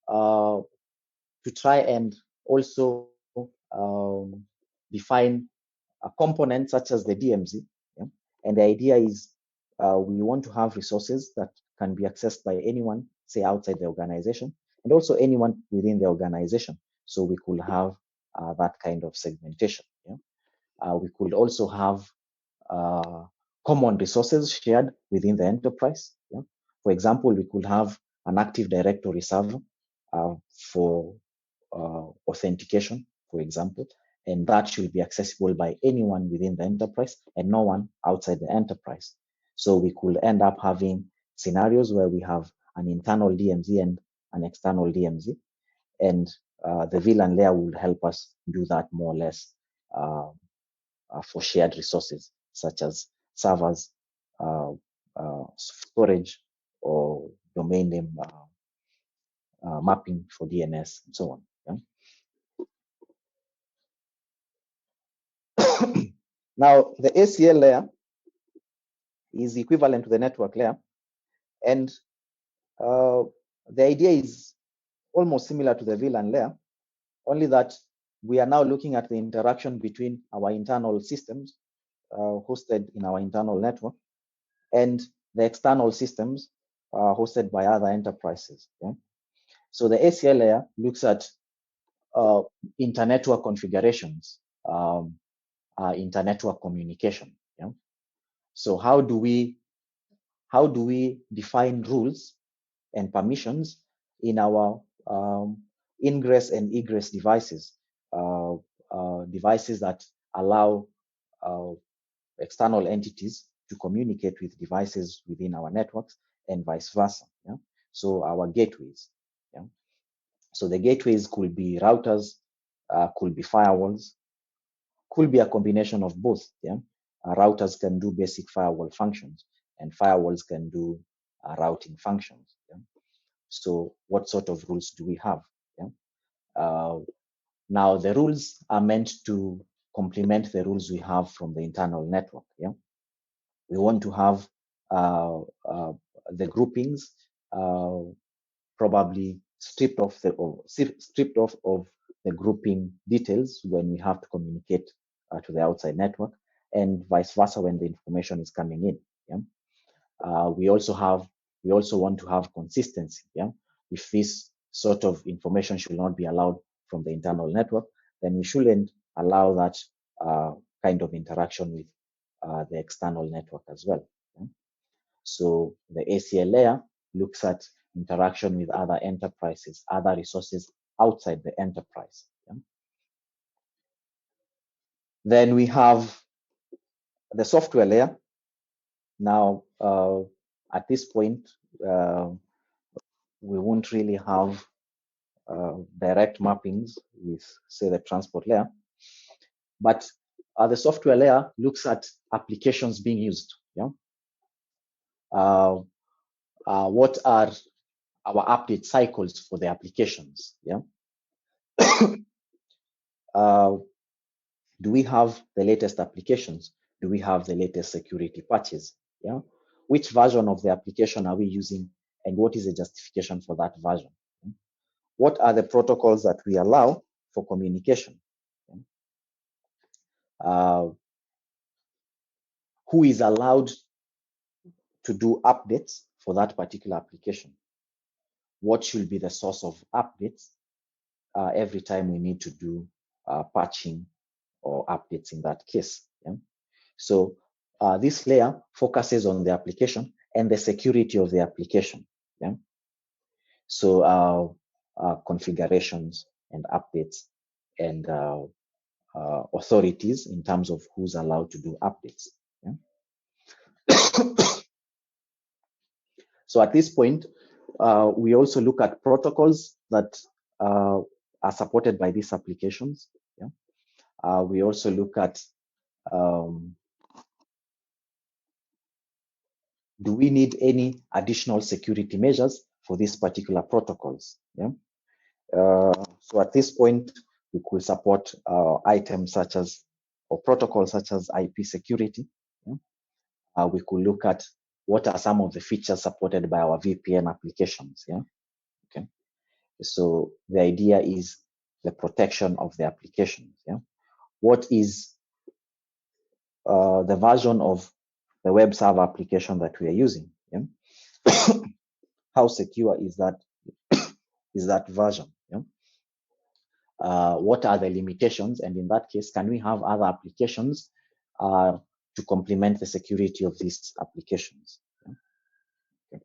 to try and also define a component such as the DMZ. Yeah? And the idea is we want to have resources that can be accessed by anyone, say outside the organization, and also anyone within the organization. So we could have that kind of segmentation. Yeah? We could also have common resources shared within the enterprise. Yeah? For example, we could have an Active Directory server for authentication, for example, and that should be accessible by anyone within the enterprise and no one outside the enterprise. So we could end up having scenarios where we have an internal DMZ and an external DMZ, and the VLAN layer will help us do that more or less for shared resources such as servers, storage, or domain name mapping for DNS, and so on. Yeah? Now, the ACL layer is equivalent to the network layer, and the idea is almost similar to the VLAN layer, only that we are now looking at the interaction between our internal systems hosted in our internal network and the external systems hosted by other enterprises. Yeah? So the ACL layer looks at internetwork configurations, internetwork communication. Yeah? So how do we define rules and permissions in our ingress and egress devices, devices that allow external entities to communicate with devices within our networks and vice versa. Yeah? So our gateways. Yeah? So the gateways could be routers, could be firewalls, could be a combination of both. Yeah? Routers can do basic firewall functions, and firewalls can do routing functions. Yeah? So what sort of rules do we have? Yeah? Now the rules are meant to complement the rules we have from the internal network. Yeah? We want to have the groupings probably stripped off of the grouping details when we have to communicate to the outside network, and vice versa when the information is coming in. Yeah? We also want to have consistency. Yeah? If this sort of information should not be allowed from the internal network, then we shouldn't allow that kind of interaction with the external network as well. Yeah? So the ACL layer looks at interaction with other enterprises, other resources outside the enterprise. Yeah? Then we have the software layer. Now, at this point, we won't really have direct mappings with, say, the transport layer, but the software layer looks at applications being used. Yeah? What are our update cycles for the applications? Yeah? Do we have the latest applications? Do we have the latest security patches? Yeah? Which version of the application are we using, and what is the justification for that version? What are the protocols that we allow for communication? Who is allowed to do updates for that particular application? What should be the source of updates every time we need to do patching or updates in that case? Yeah? So this layer focuses on the application and the security of the application. Yeah? So configurations and updates and authorities in terms of who's allowed to do updates. Yeah? So at this point, we also look at protocols that are supported by these applications. Yeah? We also look at do we need any additional security measures for these particular protocols? Yeah? So at this point, we could support items such as, or protocols such as IP security. Yeah? We could look at what are some of the features supported by our VPN applications. Yeah? Okay. So the idea is the protection of the applications. Yeah? What is the version of the web server application that we are using. Yeah? How secure is that version? Yeah? What are the limitations? And in that case, can we have other applications to complement the security of these applications? Yeah? Okay.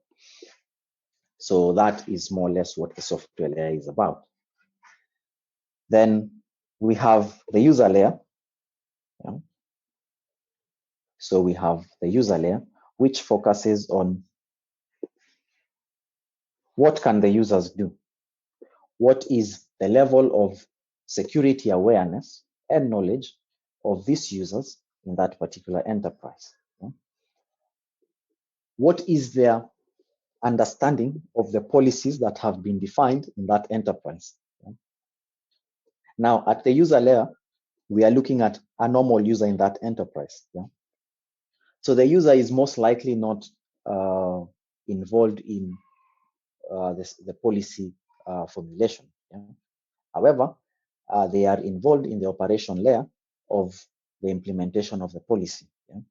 So that is more or less what the software layer is about. Then we have the user layer. Yeah? So we have the user layer, which focuses on what can the users do? What is the level of security awareness and knowledge of these users in that particular enterprise? Yeah? What is their understanding of the policies that have been defined in that enterprise? Yeah? Now, at the user layer, we are looking at a normal user in that enterprise. Yeah? So the user is most likely not involved in the policy formulation. Yeah? However, they are involved in the operation layer of the implementation of the policy. Yeah?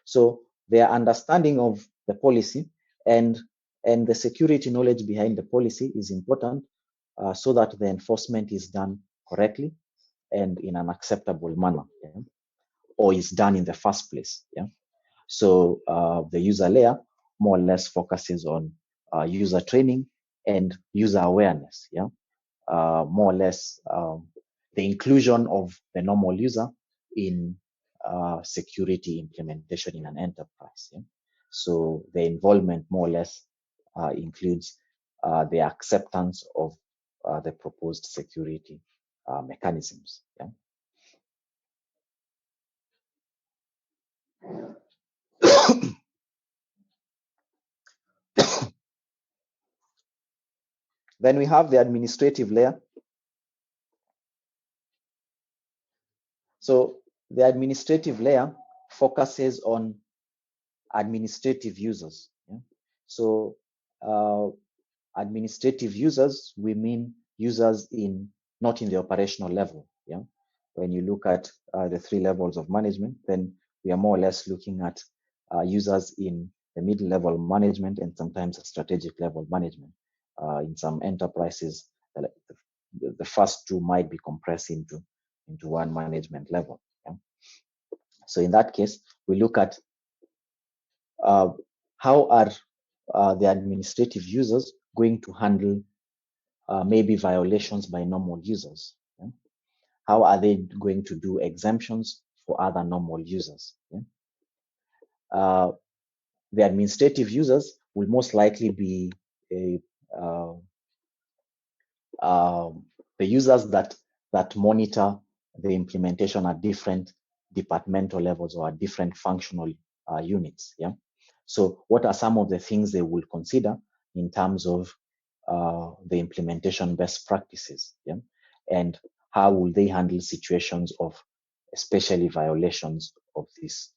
So their understanding of the policy and the security knowledge behind the policy is important so that the enforcement is done correctly and in an acceptable manner, yeah? Or is done in the first place. Yeah? So the user layer more or less focuses on user training and user awareness. Yeah, more or less the inclusion of the normal user in security implementation in an enterprise. Yeah? So the involvement more or less includes the acceptance of the proposed security mechanisms. Yeah? Then we have the administrative layer. So the administrative layer focuses on administrative users. Yeah? So administrative users, we mean users not in the operational level. Yeah? When you look at the 3 levels of management, then we are more or less looking at users in the middle level management and sometimes a strategic level management. In some enterprises, the first 2 might be compressed into one management level. Yeah? So in that case, we look at how are the administrative users going to handle maybe violations by normal users? Yeah? How are they going to do exemptions for other normal users? Yeah? The administrative users will most likely be the users that monitor the implementation at different departmental levels or at different functional units. Yeah. So what are some of the things they will consider in terms of the implementation best practices? Yeah. And how will they handle situations of especially violations of these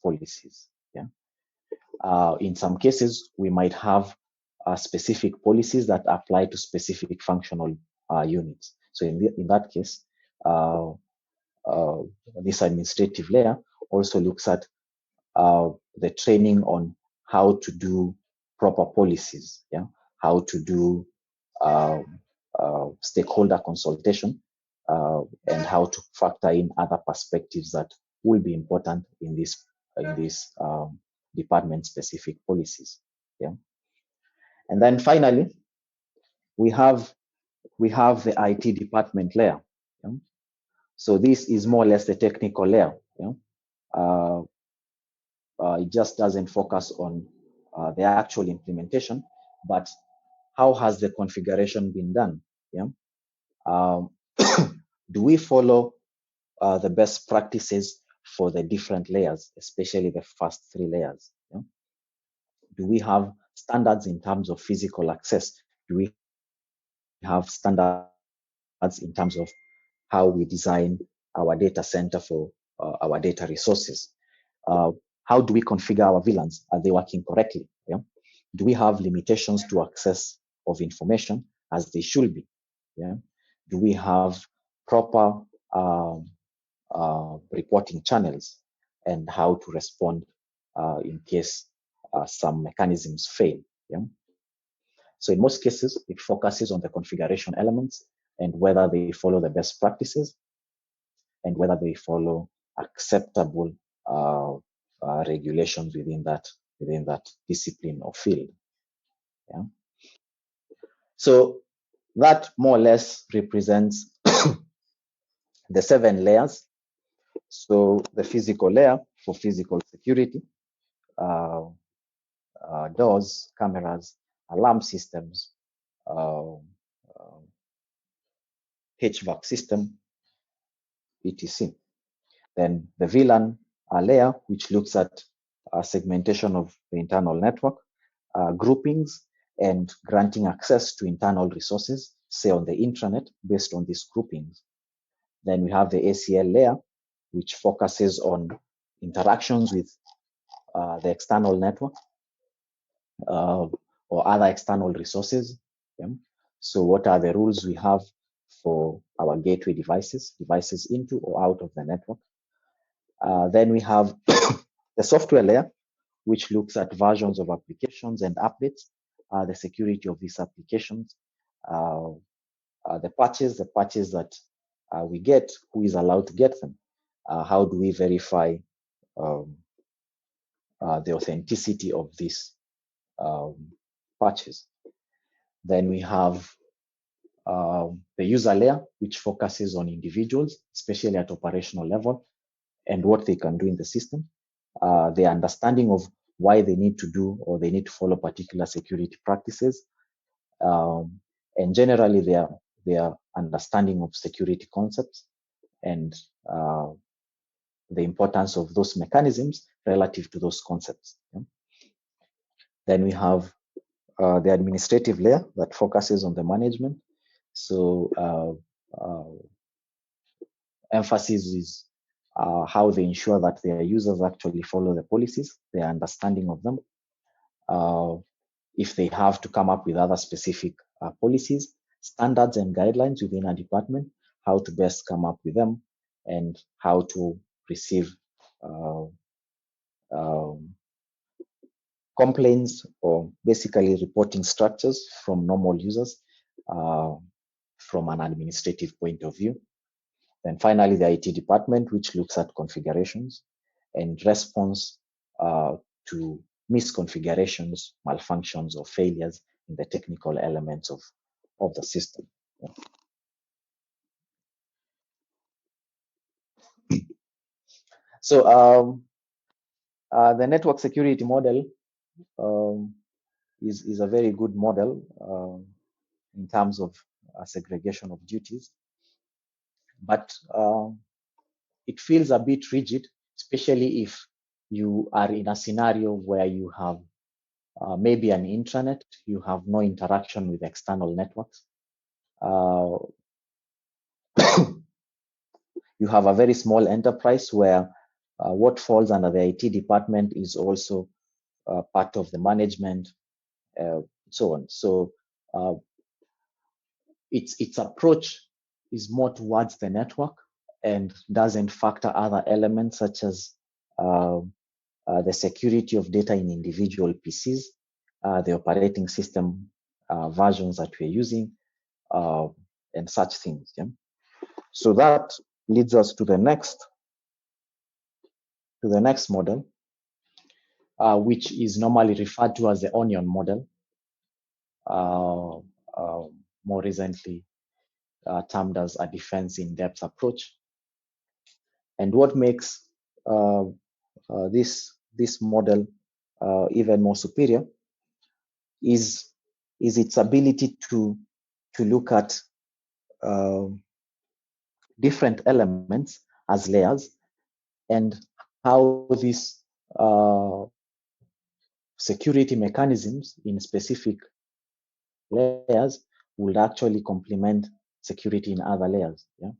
policies? Yeah. In some cases, we might have specific policies that apply to specific functional units. So in that case, this administrative layer also looks at the training on how to do proper policies, yeah, how to do stakeholder consultation, and how to factor in other perspectives that will be important in this department-specific policies. Yeah, and then finally, we have the IT department layer. Yeah? So this is more or less the technical layer. Yeah? It just doesn't focus on the actual implementation, but how has the configuration been done? Yeah? Do we follow the best practices for the different layers, especially the first 3 layers? Yeah? Do we have standards in terms of physical access? Do we have standards in terms of how we design our data center for our data resources? How do we configure our VLANs? Are they working correctly? Yeah? Do we have limitations to access of information as they should be? Yeah? Do we have proper reporting channels and how to respond in case some mechanisms fail. Yeah? So in most cases, it focuses on the configuration elements and whether they follow the best practices and whether they follow acceptable regulations within that discipline or field. Yeah? So that more or less represents the 7 layers. So the physical layer for physical security, doors, cameras, alarm systems, HVAC system, etc. Then the VLAN layer, which looks at segmentation of the internal network, groupings, and granting access to internal resources, say on the intranet, based on these groupings. Then we have the ACL layer, which focuses on interactions with the external network or other external resources. Yeah? So what are the rules we have for our gateway devices into or out of the network? Then we have the software layer, which looks at versions of applications and updates, the security of these applications, the patches that we get, who is allowed to get them, how do we verify the authenticity of these patches. Then we have the user layer, which focuses on individuals, especially at operational level, and what they can do in the system, the understanding of why they need to do or they need to follow particular security practices, and generally their understanding of security concepts and the importance of those mechanisms relative to those concepts. Yeah? Then we have the administrative layer that focuses on the management. So emphasis is how they ensure that their users actually follow the policies, their understanding of them. If they have to come up with other specific policies, standards and guidelines within a department, how to best come up with them and how to receive complaints or basically reporting structures from normal users from an administrative point of view. Then finally, the IT department, which looks at configurations and response to misconfigurations, malfunctions, or failures in the technical elements of the system. So the network security model is a very good model in terms of segregation of duties, but it feels a bit rigid, especially if you are in a scenario where you have maybe an intranet, you have no interaction with external networks. You have a very small enterprise where what falls under the IT department is also part of the management, so on. So its approach is more towards the network and doesn't factor other elements such as the security of data in individual PCs, the operating system versions that we're using, and such things. Yeah? So that leads us to the next model, which is normally referred to as the onion model, more recently termed as a defense in-depth approach. And what makes this model even more superior is its ability to look at different elements as layers and how these security mechanisms in specific layers will actually complement security in other layers. Yeah?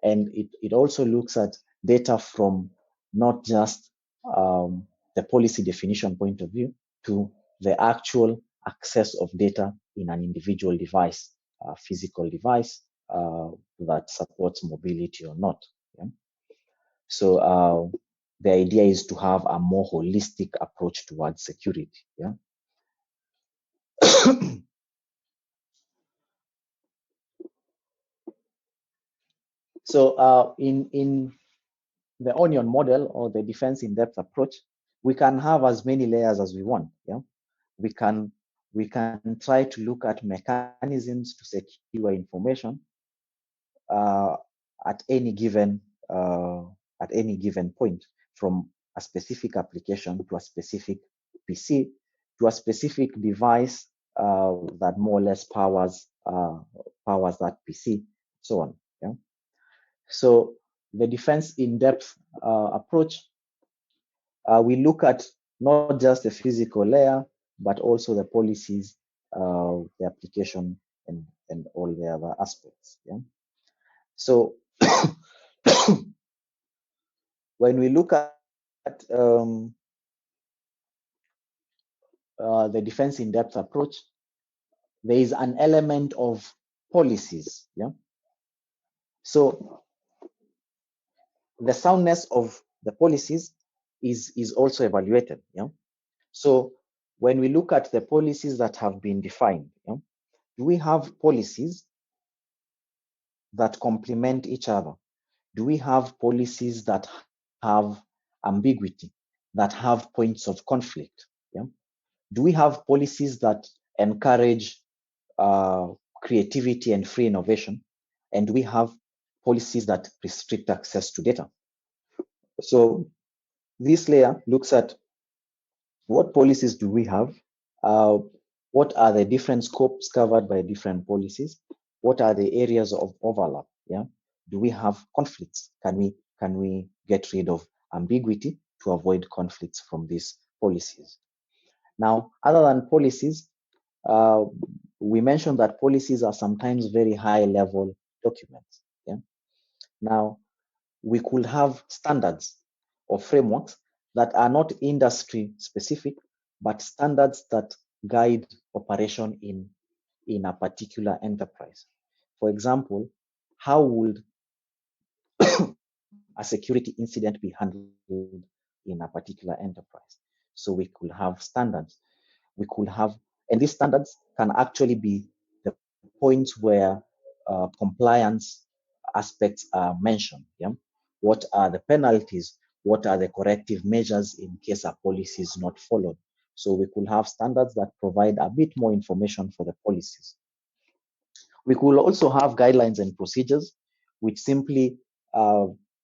And it also looks at data from not just the policy definition point of view to the actual access of data in an individual device, a physical device that supports mobility or not. Yeah? So the idea is to have a more holistic approach towards security. Yeah. So in the onion model or the defense in depth approach, we can have as many layers as we want. Yeah, we can try to look at mechanisms to secure information at any given point, from a specific application to a specific PC to a specific device that more or less powers that PC, so on. Yeah. So the defense in depth approach, we look at not just the physical layer, but also the policies, the application, and all the other aspects. Yeah. So when we look at the defense in depth approach, there is an element of policies. Yeah. So the soundness of the policies is also evaluated. Yeah. So when we look at the policies that have been defined, yeah, do we have policies that complement each other? Do we have policies that have ambiguity, that have points of conflict? Yeah. Do we have policies that encourage creativity and free innovation? And do we have policies that restrict access to data? So this layer looks at what policies do we have? What are the different scopes covered by different policies? What are the areas of overlap? Yeah. Do we have conflicts? Can we get rid of ambiguity to avoid conflicts from these policies? Now, other than policies, we mentioned that policies are sometimes very high-level documents. Yeah. Now, we could have standards or frameworks that are not industry specific, but standards that guide operation in a particular enterprise. For example, how would a security incident be handled in a particular enterprise? So we could have standards. We could have, and these standards can actually be the points where compliance aspects are mentioned. Yeah? What are the penalties? What are the corrective measures in case a policy is not followed? So we could have standards that provide a bit more information for the policies. We could also have guidelines and procedures which simply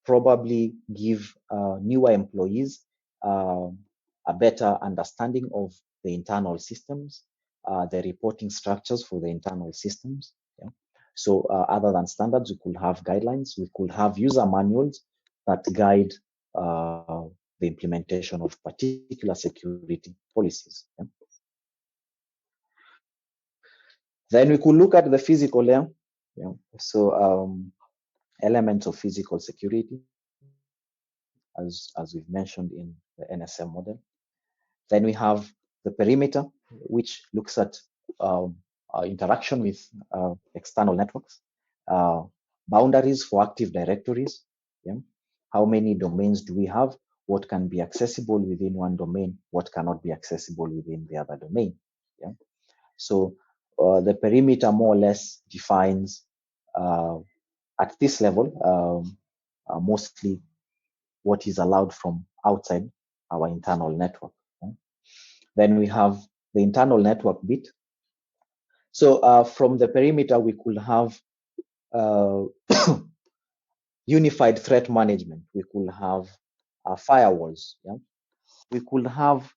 probably give newer employees a better understanding of the internal systems, the reporting structures for the internal systems. Yeah. So other than standards, we could have guidelines. We could have user manuals that guide the implementation of particular security policies. Yeah. Then we could look at the physical layer. Yeah. So elements of physical security, as we've mentioned in the NSM model. Then we have the perimeter, which looks at interaction with external networks, boundaries for Active Directories. Yeah? How many domains do we have? What can be accessible within one domain? What cannot be accessible within the other domain? Yeah? So the perimeter more or less defines at this level mostly what is allowed from outside our internal network. Okay? Then we have the internal network bit. So from the perimeter, we could have unified threat management. We could have firewalls. Yeah? We could have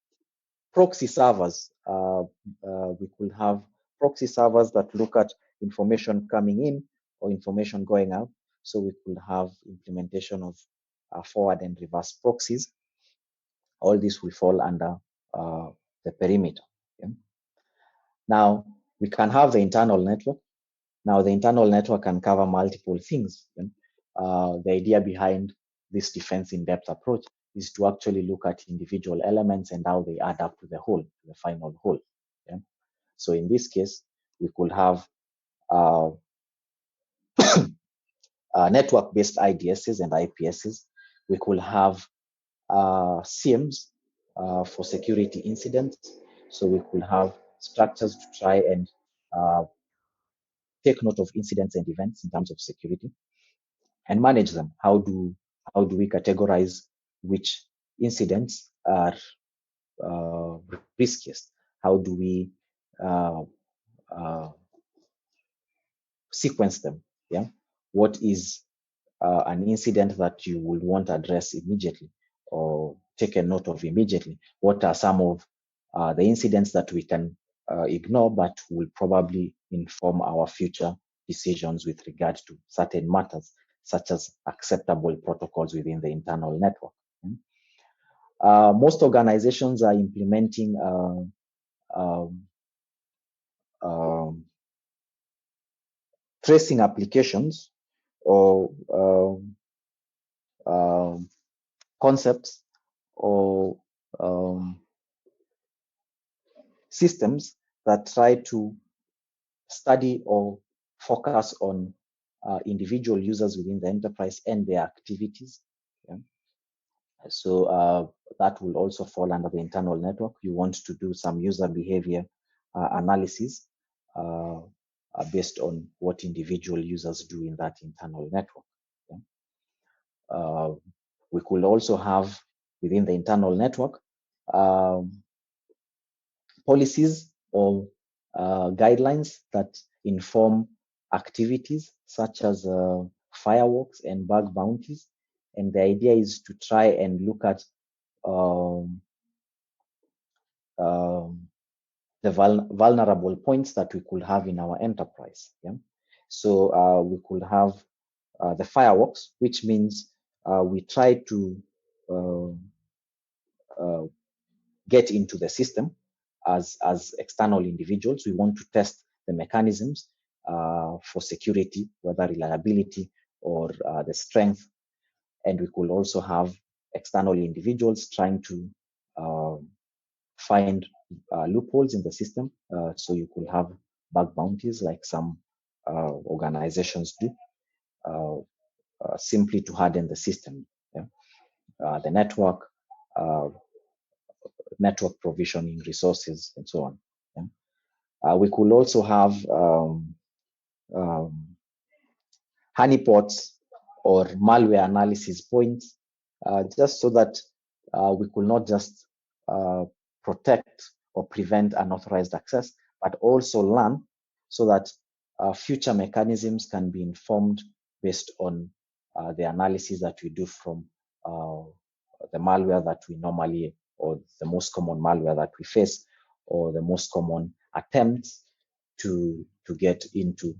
proxy servers. We could have proxy servers that look at information coming in or information going out. So we could have implementation of forward and reverse proxies. All this will fall under the perimeter. Okay? Now, we can have the internal network. Now, the internal network can cover multiple things. Okay? The idea behind this defense in-depth approach is to actually look at individual elements and how they add up to the whole, the final whole. Okay? So in this case, we could have network-based IDSs and IPSs. We could have SIEMs for security incidents. So we could have structures to try and take note of incidents and events in terms of security and manage them. How do we categorize which incidents are riskiest? How do we sequence them? Yeah, what is an incident that you will want to address immediately or take a note of immediately? What are some of the incidents that we can ignore but will probably inform our future decisions with regard to certain matters, such as acceptable protocols within the internal network? Most organizations are implementing tracing applications or concepts or systems that try to study or focus on individual users within the enterprise and their activities. Yeah. So that will also fall under the internal network. You want to do some user behavior analysis based on what individual users do in that internal network. Yeah. We could also have within the internal network policies or guidelines that inform activities such as fireworks and bug bounties. And the idea is to try and look at the vulnerable points that we could have in our enterprise. Yeah? So we could have the fireworks, which means we try to get into the system as external individuals. We want to test the mechanisms for security, whether reliability or the strength. And we could also have external individuals trying to find loopholes in the system. So you could have bug bounties like some organizations do, simply to harden the system. Yeah? The network provisioning resources and so on. Yeah? We could also have honeypots or malware analysis points, just so that we could not just protect or prevent unauthorized access, but also learn so that future mechanisms can be informed based on the analysis that we do from the malware that we normally, or the most common malware that we face, or the most common attempts to get into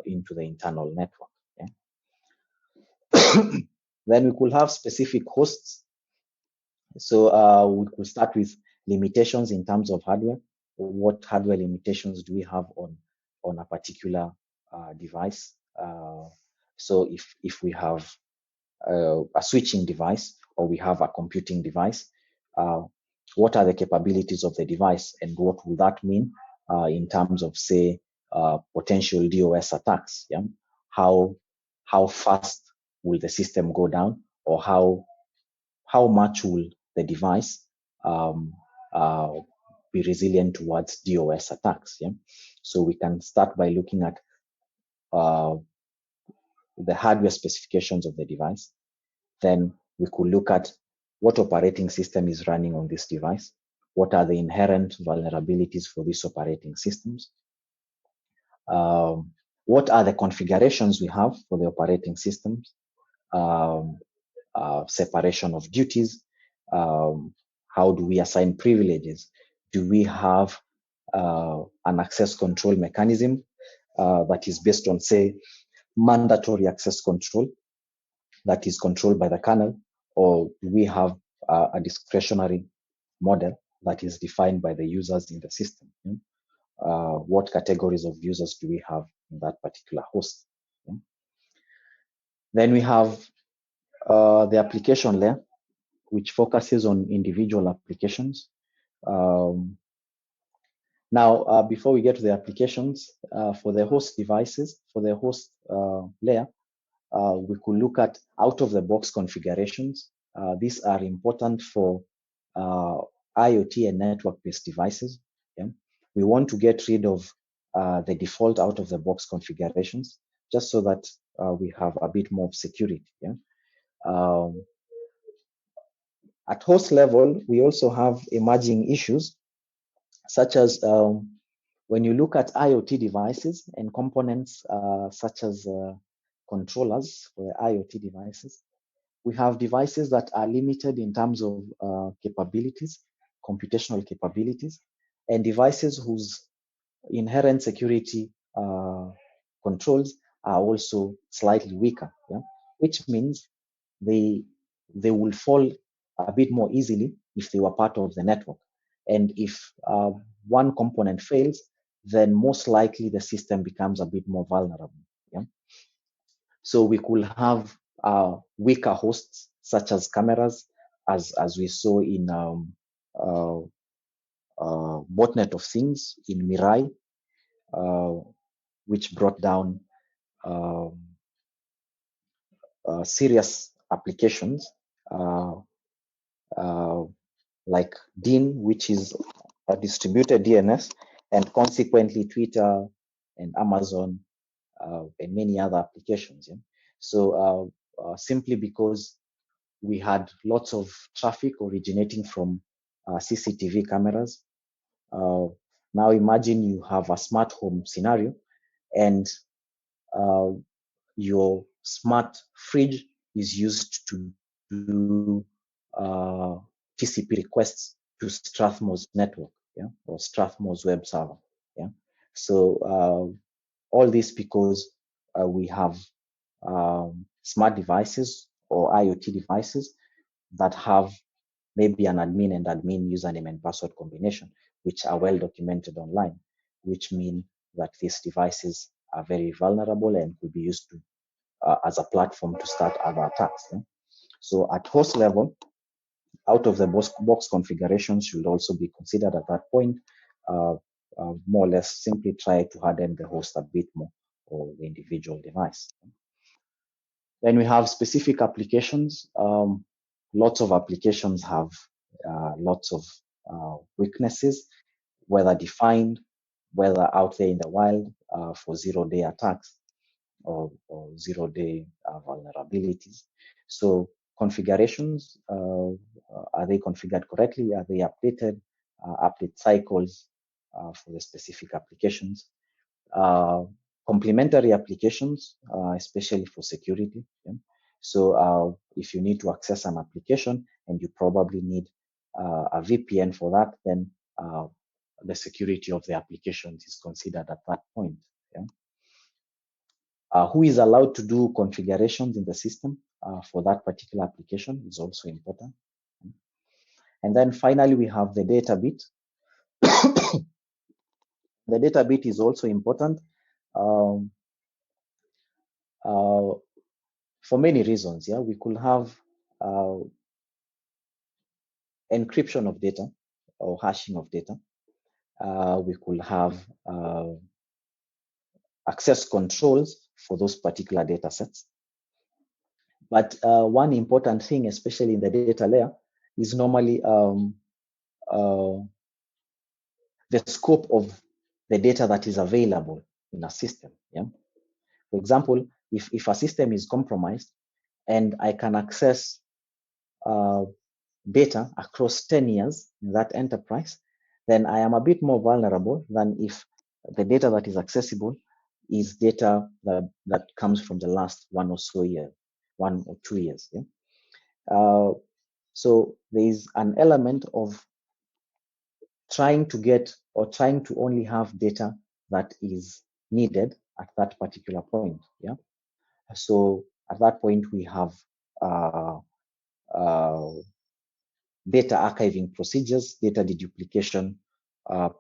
the internal network. Yeah? Then we could have specific hosts. So we could start with limitations in terms of hardware. What hardware limitations do we have on a particular device? So if we have a switching device or we have a computing device, what are the capabilities of the device and what will that mean in terms of, say, potential DOS attacks? Yeah? How fast will the system go down, or how much will the device be resilient towards DOS attacks? Yeah? So we can start by looking at the hardware specifications of the device. Then we could look at what operating system is running on this device. What are the inherent vulnerabilities for these operating systems? What are the configurations we have for the operating systems? Separation of duties. How do we assign privileges? Do we have an access control mechanism that is based on, say, mandatory access control that is controlled by the kernel, or do we have a discretionary model that is defined by the users in the system? What categories of users do we have in that particular host? Then we have the application layer, which focuses on individual applications. Now, before we get to the applications, for the host devices, for the host layer, we could look at out-of-the-box configurations These are important for IoT and network-based devices. Yeah? We want to get rid of the default out-of-the-box configurations, just so that we have a bit more security. Yeah? At host level, we also have emerging issues, such as when you look at IoT devices and components such as controllers for the IoT devices, we have devices that are limited in terms of capabilities, computational capabilities, and devices whose inherent security controls are also slightly weaker, yeah? Which means they will fall a bit more easily if they were part of the network. And if one component fails, then most likely the system becomes a bit more vulnerable. Yeah? So we could have weaker hosts, such as cameras, as we saw in botnet of things in Mirai, which brought down serious applications like DIN, which is a distributed DNS, and consequently Twitter and Amazon and many other applications. Yeah? So simply because we had lots of traffic originating from CCTV cameras. Now imagine you have a smart home scenario and your smart fridge is used to do TCP requests to Strathmore's network, yeah, or Strathmore's web server. Yeah. So all this because we have smart devices or IoT devices that have maybe an admin and admin username and password combination, which are well documented online, which mean that these devices are very vulnerable and could be used to as a platform to start other attacks. Yeah? So at host level, out of the box configurations should also be considered at that point. More or less simply try to harden the host a bit more or the individual device. Then we have specific applications. Lots of applications have lots of weaknesses, whether defined, whether out there in the wild for zero-day attacks or zero-day vulnerabilities. So configurations, are they configured correctly? Are they updated? Update cycles for the specific applications. Complementary applications, especially for security. Yeah? So if you need to access an application and you probably need a VPN for that, then the security of the application is considered at that point. Yeah? Who is allowed to do configurations in the system for that particular application is also important. And then finally, we have the data bit. The data bit is also important for many reasons. Yeah, we could have encryption of data or hashing of data. We could have access controls for those particular data sets. But one important thing, especially in the data layer, is normally the scope of the data that is available in a system. Yeah? For example, if a system is compromised and I can access data across 10 years in that enterprise, then I am a bit more vulnerable than if the data that is accessible is data that comes from the last 1 or 2 years. Yeah? So there is an element of trying to get or trying to only have data that is needed at that particular point. Yeah. So at that point we have data archiving procedures, data deduplication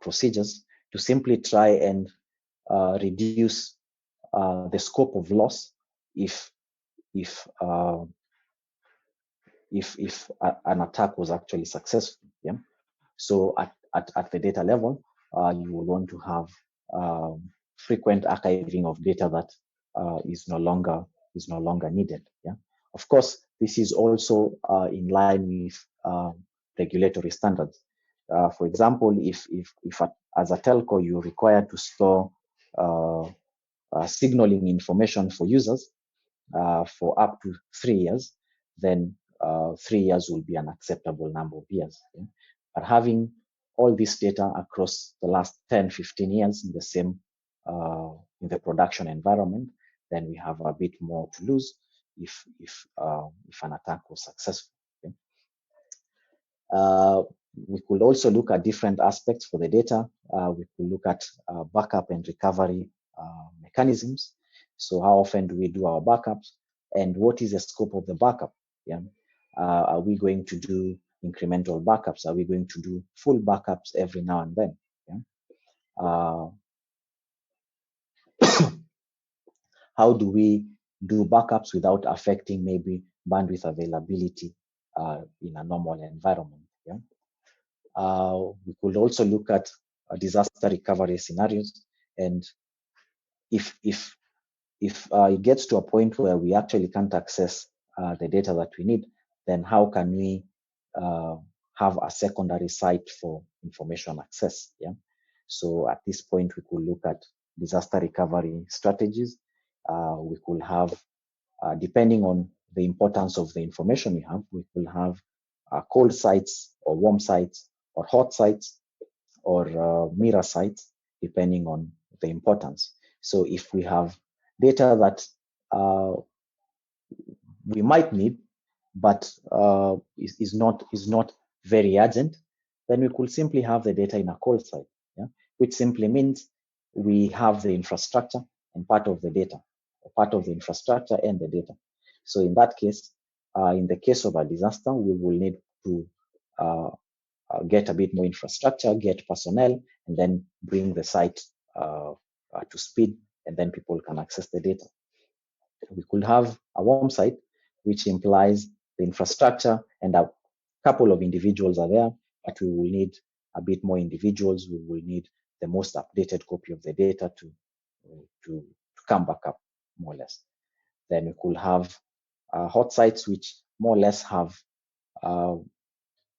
procedures to simply try and reduce the scope of loss if an attack was actually successful. Yeah. So at the data level, you will want to have frequent archiving of data that is no longer needed. Yeah. Of course, this is also in line with regulatory standards. For example, if as a telco you require to store signaling information for users for up to 3 years, then 3 years will be an acceptable number of years. Okay? But having all this data across the last 10, 15 years in the same in the production environment, then we have a bit more to lose if an attack was successful. Okay? We could also look at different aspects for the data. We could look at backup and recovery mechanisms. So how often do we do our backups, and what is the scope of the backup? Yeah, are we going to do incremental backups? Are we going to do full backups every now and then? Yeah. How do we do backups without affecting maybe bandwidth availability in a normal environment? Yeah. We could also look at disaster recovery scenarios, and if it gets to a point where we actually can't access the data that we need, then how can we have a secondary site for information access? Yeah. So at this point, we could look at disaster recovery strategies. We could have, depending on the importance of the information we have, we could have cold sites or warm sites or hot sites or mirror sites, depending on the importance. So if we have data that we might need, but is not very urgent, then we could simply have the data in a cold site, yeah? Which simply means we have the infrastructure and part of the data, or part of the infrastructure and the data. So in that case, in the case of a disaster, we will need to get a bit more infrastructure, get personnel, and then bring the site to speed, and then people can access the data. We could have a warm site, which implies the infrastructure and a couple of individuals are there, but we will need a bit more individuals. We will need the most updated copy of the data to come back up, more or less. Then we could have hot sites, which more or less have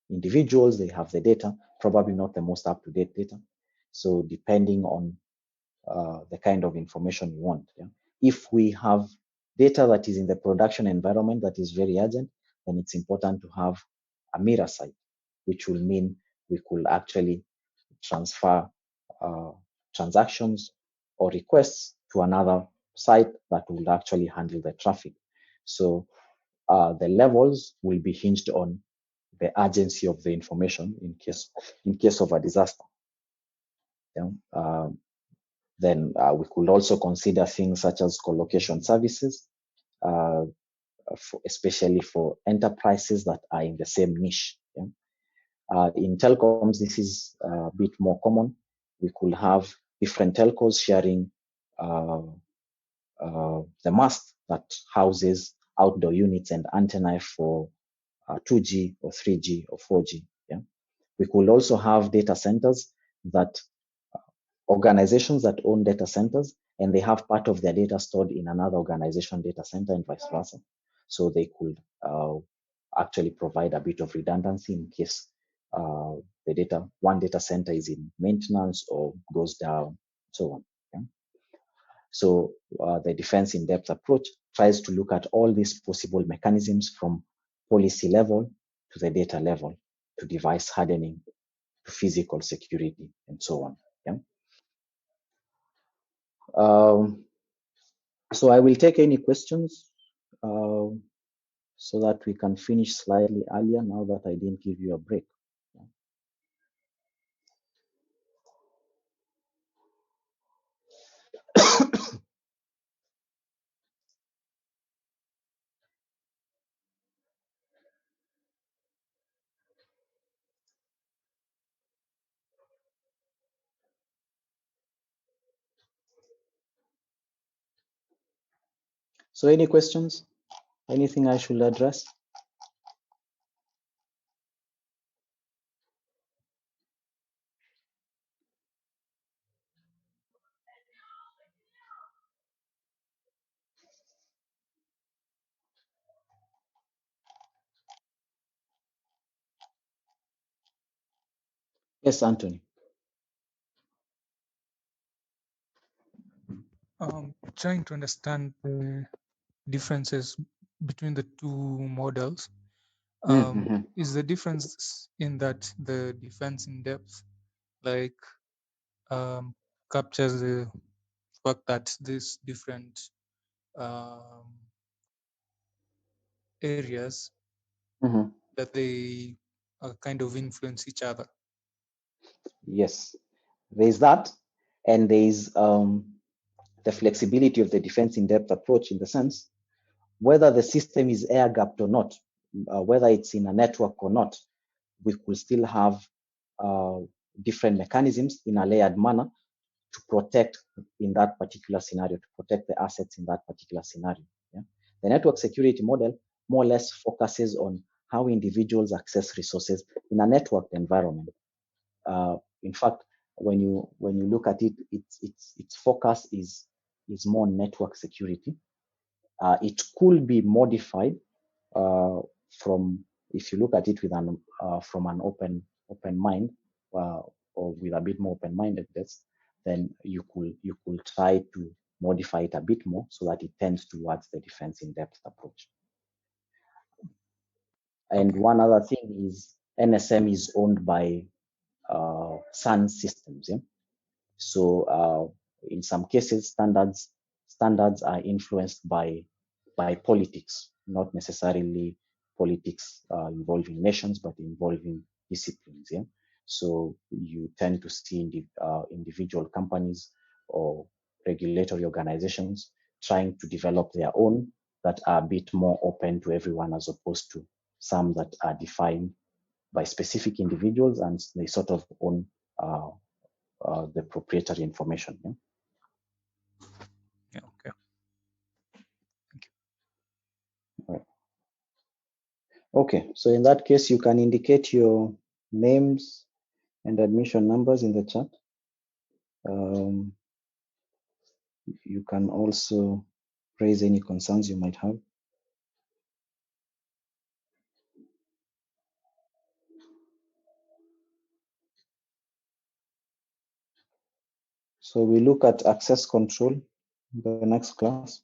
individuals, they have the data, probably not the most up-to-date data. So depending on the kind of information you want. Yeah? If we have data that is in the production environment that is very urgent, then it's important to have a mirror site, which will mean we could actually transfer transactions or requests to another site that will actually handle the traffic. So the levels will be hinged on the urgency of the information in case of a disaster. Yeah? Then we could also consider things such as co-location services, especially for enterprises that are in the same niche. Yeah? In telecoms, this is a bit more common. We could have different telcos sharing the mast that houses outdoor units and antennae for 2G or 3G or 4G. Yeah? We could also have data centers that organizations that own data centers, and they have part of their data stored in another organization data center and vice versa. So they could actually provide a bit of redundancy in case one data center is in maintenance or goes down, so on. Yeah? So the defense in depth approach tries to look at all these possible mechanisms from policy level to the data level, to device hardening, to physical security, and so on. Yeah? So I will take any questions so that we can finish slightly earlier now that I didn't give you a break. So any questions? Anything I should address? Yes, Anthony. Trying to understand the differences between the two models. Is the difference in that the defense in depth captures the fact that these different areas that they kind of influence each other? Yes, there's that, and there's the flexibility of the defense in depth approach, in the sense whether the system is air gapped or not, whether it's in a network or not, we could still have different mechanisms in a layered manner to protect in that particular scenario, to protect the assets in that particular scenario. Yeah? The network security model more or less focuses on how individuals access resources in a networked environment. In fact, when you look at it, its focus is more network security. It could be modified from, if you look at it with from an open mind, or with a bit more open-mindedness, then you could try to modify it a bit more so that it tends towards the defense in depth approach. And one other thing is NSM is owned by Sun Systems. Yeah? So in some cases, standards are influenced by politics, not necessarily politics involving nations, but involving disciplines. Yeah. So you tend to see individual companies or regulatory organizations trying to develop their own that are a bit more open to everyone, as opposed to some that are defined by specific individuals and they sort of own the proprietary information. Yeah? Yeah, okay. Thank you. All right. Okay, so in that case, you can indicate your names and admission numbers in the chat. You can also raise any concerns you might have. So we look at access control in the next class.